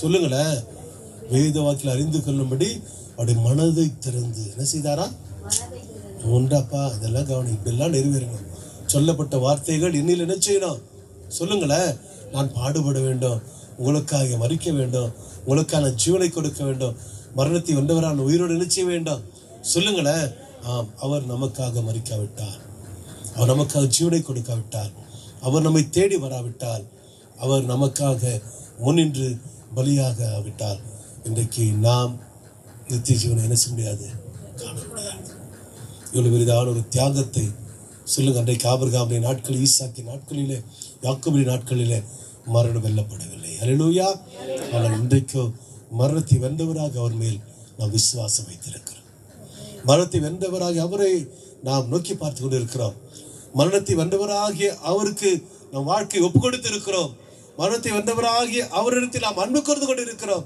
சொல்லுங்களேன். வேத வாக்கில் அறிந்து கொள்ளும்படி அவருடைய மனதை திறந்து என்ன செய்தாரா? ஒன்றாப்பா இதெல்லாம் கவனம், இப்படிலாம் நிறைவேறணும். சொல்லப்பட்ட வார்த்தைகள் என்னில் என்ன செய்யணும்? சொல்லுங்களேன். நான் பாடுபட வேண்டும், உங்களுக்காக மறிக்க வேண்டும், உங்களுக்கான ஜீவனை கொடுக்க வேண்டும், மரணத்தை வென்றவரான உயிரோடு என்ன செய்ய வேண்டும்? சொல்லுங்களேன். ஆம், அவர் நமக்காக மறிக்காவிட்டார், அவர் நமக்காக ஜீவனை கொடுக்காவிட்டார், அவர் நம்மை தேடி வராவிட்டால், அவர் நமக்காக முன்னின்று பலியாக ஆவிட்டால் இன்றைக்கு நாம் நித்திய ஜீவனை என்ன செய்ய முடியாது, காண முடியாது. இவ்வளவு பெரிதான ஒரு தியாகத்தை சொல்லுங்க. அன்றைக்கு ஆபிரகாமுடைய நாட்கள், ஈசாக்கின் நாட்களிலே, யாக்கோபின் நாட்களிலே மரணம் வெல்லப்படவில்லை. அல்லேலூயா. ஆனால் இன்றைக்கோ மரணத்தை வென்றவராக அவர் மேல் நாம் விசுவாசம் வைத்திருக்கிறோம். மரணத்தை வென்றவராக அவரை நாம் நோக்கி பார்த்து கொண்டு இருக்கிறோம். மரணத்தை வென்றவராகிய அவருக்கு நம் வாழ்க்கையை ஒப்பு கொடுத்து இருக்கிறோம். மரணத்தை வென்றவராகிய அவரிடத்தில் நாம் அன்பு கொண்டு கொண்டு இருக்கிறோம்.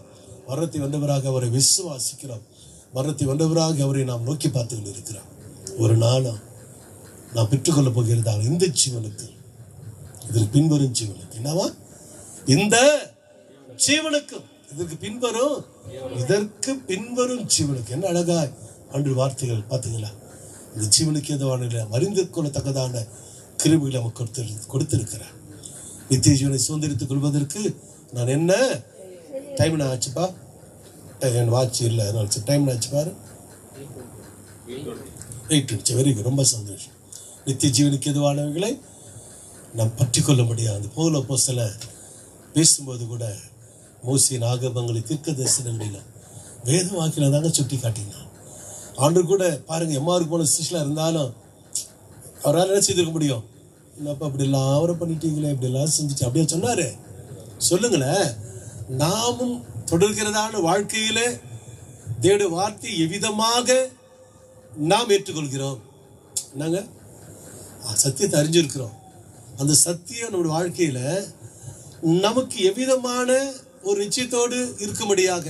மரணத்தை வென்றவராக அவரை விசுவாசிக்கிறோம். மரணத்தை வென்றவராக அவரை நாம் நோக்கி பார்த்து கொண்டு இருக்கிறோம். ஒரு நாளும் நாம் பெற்றுக்கொள்ளப் போகிறதாக இந்த ஜீவனுக்கு, இதற்கு பின்வரும் ஜீவனுக்கு, என்னவா இந்த ஜீவனுக்கு, இதற்கு பின்வரும் ஜீவனுக்கு. என்ன அழகாய் அன்று வார்த்தைகள் பார்த்தீங்களா? இந்த ஜீவனுக்கு எதுவான அறிந்து கொள்ளத்தக்கதான கிருபைகளை நமக்கு கொடுத்திருக்கிறார். நித்திய ஜீவனை சுதந்திரித்துக் கொள்வதற்கு நான் என்ன டைம் ஆச்சுப்பா? என் வாட்ச் இல்லை, டைம் ஆச்சு பாரு. 8 வெரி குட், ரொம்ப சந்தோஷம். நித்திய ஜீவனுக்கு எதுவானவைகளை நாம் பற்றி கொள்ள முடியாது. பவுல் அப்போஸ்தலன் பேசும்போது கூட மோசேயின் ஆகமங்களை, தீர்க்க தரிசனங்களிலும் வேத வாக்கில தாங்க சுட்டி காட்டினான். ஆண்டவர் கூட பாருங்க, எம்மாருக்கு போன சிஷ்யலா இருந்தாலும் அவரால் என்ன செய்திருக்க முடியும்? என்னப்பா இப்படிலாம் அவரை பண்ணிட்டீங்களே, இப்படிலாம் செஞ்சுட்டு அப்படியே சொன்னாரு. சொல்லுங்களேன். நாமும் தொடர்கிறதான வாழ்க்கையில தேவனுடைய வார்த்தை எவ்விதமாக நாம் ஏற்றுக்கொள்கிறோம்? நாங்க சத்தியத்தை அறிஞ்சிருக்கிறோம். அந்த சத்தியம் நம்முடைய வாழ்க்கையில நமக்கு எவ்விதமான ஒரு நிச்சயத்தோடு இருக்கும்படியாக,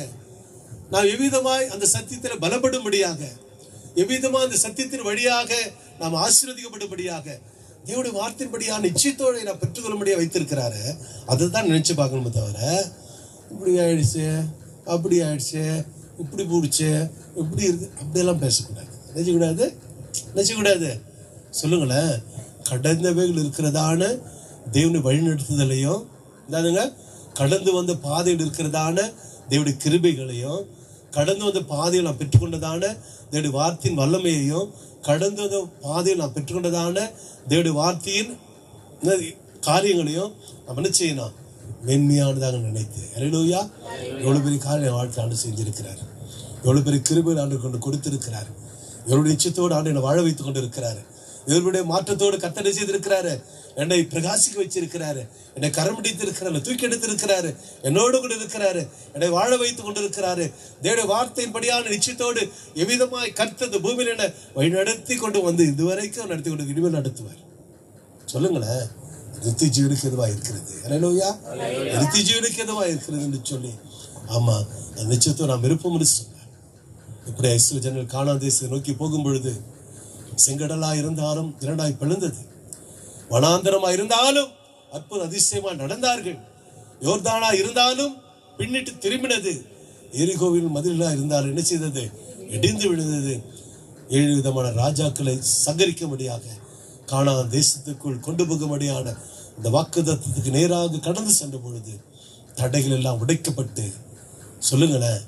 நாம் எவ்விதமாய் அந்த சத்தியத்தில் பலப்படும்படியாக, எவ்விதமா அந்த சத்தியத்தின் வழியாக நாம் ஆசீர்வதிக்கப்படும்படியாக, தேவனுடைய வார்த்தையின்படியான நிச்சயத்தோடு நாம் பெற்றுக்கொள்ளும்படியாக வைத்திருக்கிறாரு. அதை தான் நினைச்சு பார்க்கணுமே தவிர, இப்படி ஆயிடுச்சு, அப்படி ஆயிடுச்சு, இப்படி போடுச்சு, இப்படி இருக்கு, அப்படியெல்லாம் பேசக்கூடாது. நினைச்சக்கூடாது. சொல்லுங்களேன். கடந்தவைகள் இருக்கிறதான தேவனுடைய வழிநடத்துதலையும், இதாதுங்க கடந்து வந்த பாதையில் இருக்கிறதான தேவனுடைய கிருபைகளையும், கடந்து வந்த பாதையில் நாம் பெற்றுக்கொண்டதான தேவனுடைய வார்த்தையின் வல்லமையையும், கடந்து வந்த பாதையில் நாம் பெற்றுக்கொண்டதான தேவனுடைய வார்த்தையின் காரியங்களையும் நம்ம என்ன செய்யணும்? மென்மையானதாக நினைத்து. அல்லேலூயா. எவ்வளவு பெரிய காரியம் வாழ்க்கை ஆண்டு செஞ்சிருக்கிறார். எவ்வளவு பெரிய கிருபை ஆண்டு கொண்டு கொடுத்திருக்கிறார். இவருடைய நிச்சயத்தோடு ஆண்டு என்னை வாழ வைத்துக் கொண்டு இருக்கிறாரு. இவருடைய மாற்றத்தோடு கர்த்தர் செய்திருக்கிறாரு. என்னை பிரகாசிக்க வச்சிருக்கிறாரு. என்னை கரம் பிடித்து இருக்கிறாரு, தூக்கி எடுத்து இருக்கிறாரு, என்னோடு கூட இருக்கிறாரு, என்னை வாழ வைத்துக் கொண்டு இருக்கிறாரு. தேவனுடைய வார்த்தையின்படியான நிச்சயத்தோடு எவ்விதமாய் கர்த்தர் இந்த பூமியில் என்னை வழி நடத்தி கொண்டு வந்து இதுவரைக்கும் நடத்தி கொண்டு இனிமேல் நடத்துவார். சொல்லுங்களேன். நித்திய ஜீவனுக்கு எதுவாக இருக்கிறது? அல்லேலூயா. நித்திய ஜீவனுக்கு எதுவாக இருக்கிறது என்று சொல்லி, ஆமா, அந்த நிச்சயத்தை நாம் விருப்பம் சொன்னார். இப்படி இஸ்ரவேல் ஜனங்கள் கானான் தேசத்தை நோக்கி போகும் பொழுது செங்கடலா இருந்தாலும் இரண்டாய் பிளந்தது, வனாந்தரமா இருந்தாலும் அற்புத அதிசயமா நடந்தார்கள், யோர்தானா இருந்தாலும் பின்னிட்டு திரும்பினது, எரிகோவில் மதிலா இருந்தாலும் என்ன செய்தது? இடிந்து விழுந்தது. 7 விதமான ராஜாக்களை சங்கரிக்கும்படியாக கானான் தேசத்துக்குள் கொண்டு போகும்படியான இந்த வாக்குத்தத்தத்துக்கு நேராக கடந்து சென்ற பொழுது தடைகள் எல்லாம் உடைக்கப்பட்டு, சொல்லுங்களேன்,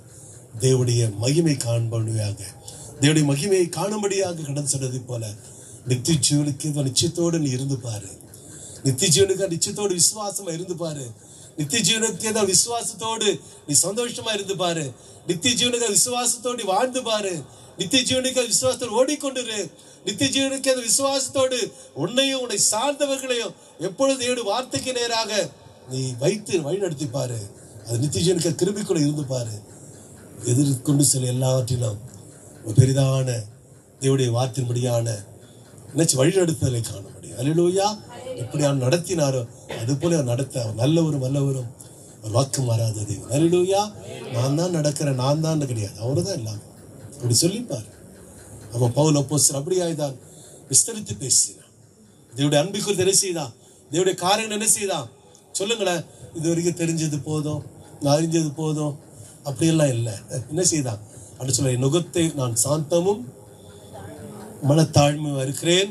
தேவனுடைய மகிமை காண்படியாக, தேவனுடைய மகிமையை காணும்படியாக கடந்து சென்றதை போல நித்திய ஜீவனுக்கு நிச்சயத்தோடு நீ இருந்து பாரு. நித்திய ஜீவனுக்கு நிச்சயத்தோடு விசுவாசமா இருந்து பாரு. நித்திய ஜீவனுக்கு விசுவாசத்தோடு நீ சந்தோஷமா இருந்து பாரு. நித்திய ஜீவனுக்கு விசுவாசத்தோடு வாழ்ந்து பாரு. நித்திய ஜீவனுக்கு விசுவாசத்தோடு ஓடிக்கொண்டிரு. நித்திய ஜீவனுக்கு அந்த விசுவாசத்தோடு உன்னையும் உன்னை சார்ந்தவர்களையும் எப்பொழுது ஏழு வார்த்தைக்கு நேராக நீ வைத்து வழி நடத்தி பாரு. அது நித்திய ஜீவனுக்கு கிருபிக்குள்ள இருந்து பாரு. எதிர்கொண்டு சில எல்லாவற்றிலும் பெரிதான தேவனுடைய வார்த்தையின்படியான நினைச்சு வழி நடத்துதலை காண முடியும். அல்லேலூயா. எப்படி அவன் நடத்தினாரோ அது போல அவர் நடத்த அவர் நல்லவரும் வல்லவரும் ஒரு வாக்கு மாறாத தேவன். அல்லேலூயா. நான் தான் நடக்கிறேன், நான் தான் கிடையாது, அவரு தான் இல்லாம அப்படி சொல்லிப்பார். அவன் பவுல் அப்போஸ்தலன் அப்படியாய்தான் விஸ்தரித்து பேசினான். தேவனுடைய அன்பை குறித்து என்ன செய்தான், தேவனுடைய காரியங்கள் என்ன செய்தான் சொல்லுங்களேன். இது வரைக்கும் தெரிஞ்சது போதும், நான் அறிஞ்சது போதும் அப்படியெல்லாம் இல்லை. என்ன செய்தான் அப்படி சொல்ல, என் நுகத்தை நான் சாந்தமும் மனத்தாழ்மையும் இருக்கிறேன்,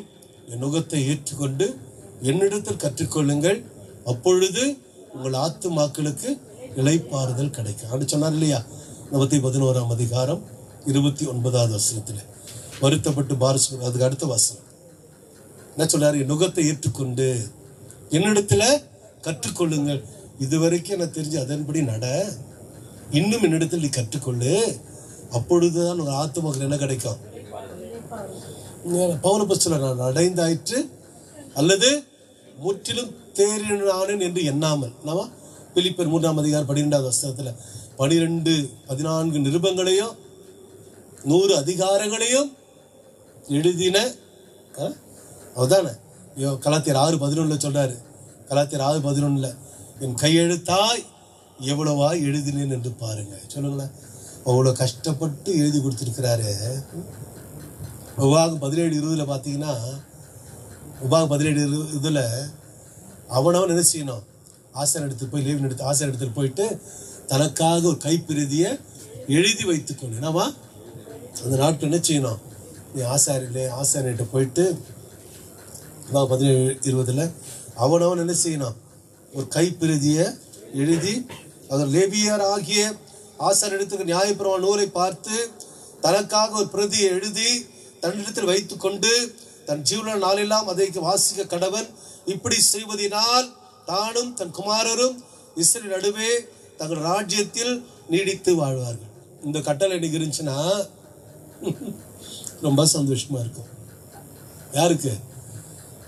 என் நுகத்தை ஏற்றுக்கொண்டு என்னிடத்தில் கற்றுக்கொள்ளுங்கள், அப்பொழுது உங்கள் ஆத்துமாக்களுக்கு இளைப்பாறுதல் கிடைக்கும் அப்படி சொன்னார் இல்லையா. 11ஆம் அதிகாரம் 29வது வசனத்துல வருத்தப்பட்டு பாரஸ். அதுக்கு அடுத்த வசனம் என்ன சொல்றாரு, என் நுகத்தை ஏற்றுக்கொண்டு என்னிடத்துல கற்றுக்கொள்ளுங்கள். இதுவரைக்கும் எனக்கு தெரிஞ்சு அதன்படி நட, இன்னும் என்னிடத்தில் நீ கற்றுக்கொள்ளு, அப்பொழுதுதான் உங்க ஆத்துமாக்கள் என்ன கிடைக்கும். பவுல் அப்போஸ்தலன் நான் அடைந்தாயிற்று அல்லது முற்றிலும் தேறினானேன் என்று எண்ணாமல், நாம பிலிப்பியர் 3ஆம் அதிகாரம் 12வது வசனத்துல 12-14 நிருபங்களையும் 100 அதிகாரங்களையும் எழுதின அவதானே. கலாத்தியர் 6:11 சொல்றாரு. கலாத்தியர் 6:11 என் கையெழுத்தாய் எவ்வளவாய் எழுதினேன் என்று பாருங்க. சொல்லுங்களேன், அவ்வளோ கஷ்டப்பட்டு எழுதி கொடுத்துருக்கிறாரு. உபாகம் 17:20 பார்த்தீங்கன்னா, உபாகம் 17:20 அவனவன் என்ன செய்யணும், ஆசாரியன் இடத்துக்கு போய் லேவியன் எடுத்து ஆசாரியன் இடத்துக்கு போயிட்டு தனக்காக ஒரு கைப்பிரதியை எழுதி வைத்துக்கொண்டு, என்னவா அந்த நாட்கள் என்ன செய்யணும், நீ ஆசாரியன்கிட்ட போயிட்டு உபாகம் 17:20 அவனவன் என்ன செய்யணும், ஒரு கைப்பிரதியை எழுதி அதில் லேவியர் ஆகிய ஆசாரியத்துக்கு நியாயப்பிரமாண நூலை பார்த்து தனக்காக ஒரு பிரதியை எழுதி தன்னிடத்தில் வைத்துக் கொண்டு தன் ஜீவன நாளெல்லாம் அதை வாசிக்க கடவன். இப்படி செய்வதனால் தானும் தன் குமாரரும் இஸ்ரவேல் நடுவே தங்கள் ராஜ்யத்தில் நீடித்து வாழ்வார்கள். இந்த கட்டளை எனக்கு இருந்துச்சுன்னா ரொம்ப சந்தோஷமா இருக்கும். யாருக்கு?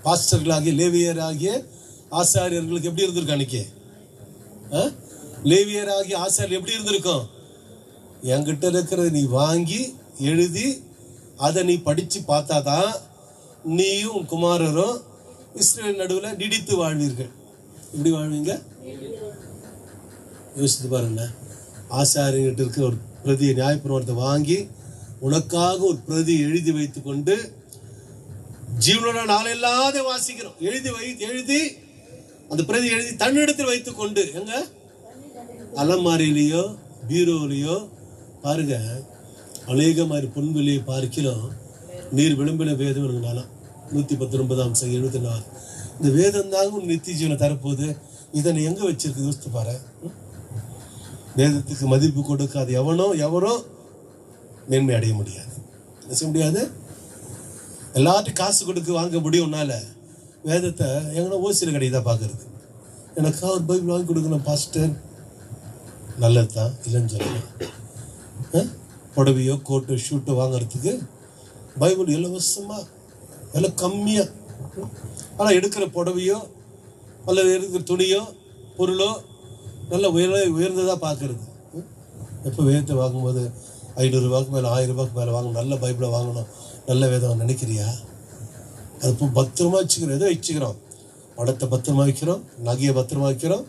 பாஸ்டர்களாகிய லேவியர் ஆகிய ஆசாரியர்களுக்கு எப்படி இருந்திருக்கு அன்னைக்கு? லேவியர் ஆகிய ஆசாரியர் எப்படி இருந்திருக்கும்? என்கிட்ட இருக்கிறத நீ வாங்கி எழுதி அதை நீ படிச்சு பார்த்தாதான் நீயும் குமாரரும் இஸ்ரவேல் நடுவில் நீடித்து வாழ்வீர்கள். எப்படி வாழ்வீங்க யோசித்து பாருங்க. ஆசாரியர்கிட்ட இருக்கிற ஒரு பிரதியை நியாயப்பிரமாணத்தை வாங்கி உனக்காக ஒரு பிரதி எழுதி வைத்து கொண்டு ஜீவனோட நாளெல்லாத வாசிக்கிறோம். எழுதி அந்த பிரதி எழுதி தன்னிடத்தில் வைத்து கொண்டு எங்க அலமாரியிலையோ பீரோலையோ பாருங்க, அநேக மாதிரி பொன்வெளியை பார்க்கிறோம். நீர் விளம்பின வேதம் இருந்தாலும் 119ஆம் சங்கீதம் 74 இந்த வேதம் தாங்க நித்திய ஜீவனை தரப்போகுது. இதை நீ எங்க வச்சிருக்கு யோசித்து பாரு. வேதத்துக்கு மதிப்பு கொடுக்காத எவரோ மேன்மை அடைய முடியாது. என்ன செய்ய முடியாது? எல்லாத்தையும் காசு கொடுக்க வாங்க முடியும். உன்னால வேதத்தை எங்கன்னா ஓசியில் கிடையாதா பார்க்கறது. எனக்கா ஒரு பைபிள் வாங்கி கொடுக்கணும் பாஸ்டர், நல்லது தான், இல்லைன்னு சொல்லலாம். புடவையோ கோட்டோ ஷூட்டோ வாங்கறதுக்கு பைபிள் இலவசமா விலை கம்மியா, ஆனால் எடுக்கிற புடவையோ அல்லது எடுக்கிற துணியோ பொருளோ நல்ல உயர்ந்ததாக பார்க்கறது. எப்போ வேதத்தை வாங்கும்போது 500 ரூபாய்க்கு மேலே 1000 ரூபாய்க்கு மேலே வாங்கணும், நல்ல பைபிளை வாங்கணும், நல்ல வேதம் நினைக்கிறியா? அது இப்போ பத்திரமா வச்சுக்கிறோம். எதோ வச்சுக்கிறோம், படத்தை பத்திரமா வைக்கிறோம், நகையை பத்திரமா வைக்கிறோம்,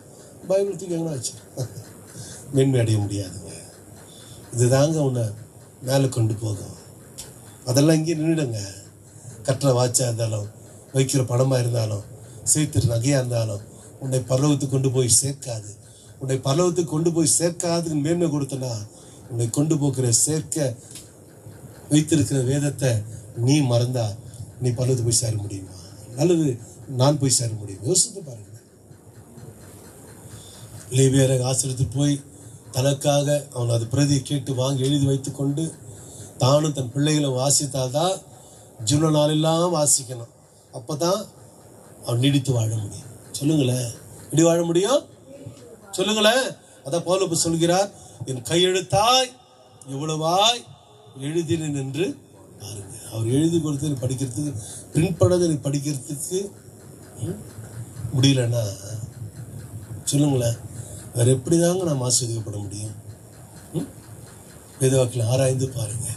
பைபிள் தூக்கி எங்கன்னா வச்சுக்கிறோம். மேன்மை அடைய முடியாதுங்க. இதுதாங்க உன்னை மேலே கொண்டு போகும். அதெல்லாம் இங்கே நின்றுடுங்க. கட்டுற வாட்சாக இருந்தாலும், வைக்கிற பணமாக இருந்தாலும், சேர்த்துற நகையாக இருந்தாலும் உன்னை பரலோகத்துக்கு கொண்டு போய் சேர்க்காது. உன்னை பரலோகத்துக்கு கொண்டு போய் சேர்க்காதுன்னு மேன்மை கொடுத்தனா உன்னை கொண்டு போகிற சேர்க்க வைத்திருக்கிற வேதத்தை நீ மறந்தா நீ பல்லது போய் சேர முடியுமா? அல்லது நான் போய் சேர முடியும்? யோசித்து பாருங்க. லேவியரை ஆசிரியத்து போய் தனக்காக அவன் அது பிரதியை கேட்டு வாங்கி எழுதி வைத்து கொண்டு தானும் தன் பிள்ளைகளை வாசித்தால்தான் ஜீவன நாளெல்லாம் வாசிக்கணும். அப்பதான் அவன் நீடித்து வாழ முடியும். சொல்லுங்களேன், எப்படி வாழ முடியும்? சொல்லுங்களேன். அதான் பவுல் சொல்கிறார், என் கையெழுத்தாய் எவ்வளவாய் எழுதினேன் என்று பாருங்க. அவர் எழுதி கொடுத்து படிக்கிறதுக்கு, பிரிண்ட் பண்ணதை நீ படிக்கிறதுக்கு முடியலன்னா சொல்லுங்களேன், வேற எப்படிதாங்க நாம் ஆஸ்வதிக்கப்பட முடியும்? வேதவாக்கில் ஆராய்ந்து பாருங்க.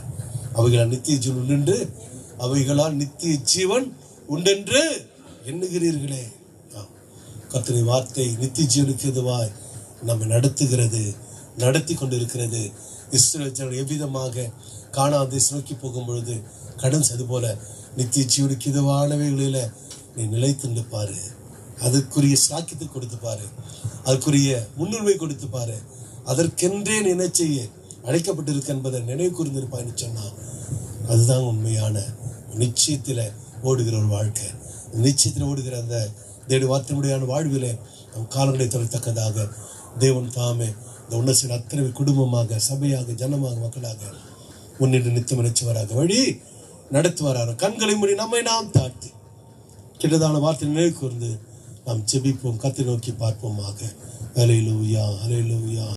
அவைகளால் நித்திய ஜீவன் உண்டென்று, அவைகளால் நித்திய ஜீவன் உண்டென்று எண்ணுகிறீர்களே. கர்த்தருடைய வார்த்தை நித்திய ஜீவனுக்கு எதுவாய் நம்மை நடத்துகிறது, நடத்தி கொண்டிருக்கிறது. இஸ்ரவேல் எவ்விதமாக கானான் தேசம் நோக்கி போகும் பொழுது கடன் அது போல நித்திய ஜீவனுக்கு இதுவானவைகளில நீ நிலைத்து நிற்பாரு. அதற்குரிய சாக்கியத்தை கொடுத்து பாரு, அதற்குரிய முன்னுரிமை கொடுத்து பாரு. அதற்கென்றே நினைச்செய்ய அழைக்கப்பட்டிருக்க என்பதை நினைவு கூர்ந்திருப்பான்னு சொன்னா அதுதான் உண்மையான நிச்சயத்தில் ஓடுகிற ஒரு வாழ்க்கை. நிச்சயத்தில் ஓடுகிற அந்த தேவனுடைய வார்த்தையுடையான வாழ்விலே நம் காலங்களை தொடரத்தக்கதாக தேவன் தாமே இந்த உன்னசின் அத்தனை குடும்பமாக, சபையாக, ஜனமாக, மக்களாக முன்னின்று நித்தியம் நினைச்சவராக வழி நடத்துவாராக. கண்களை மூடி நம்மை நாம் தாழ்த்தி கிட்டதான வார்த்தை நினைவு கூர்ந்து நாம் ஜெபிப்போம், கர்த்தரை நோக்கி பார்ப்போமாக. ஹல்லேலூயா, ஹல்லேலூயா.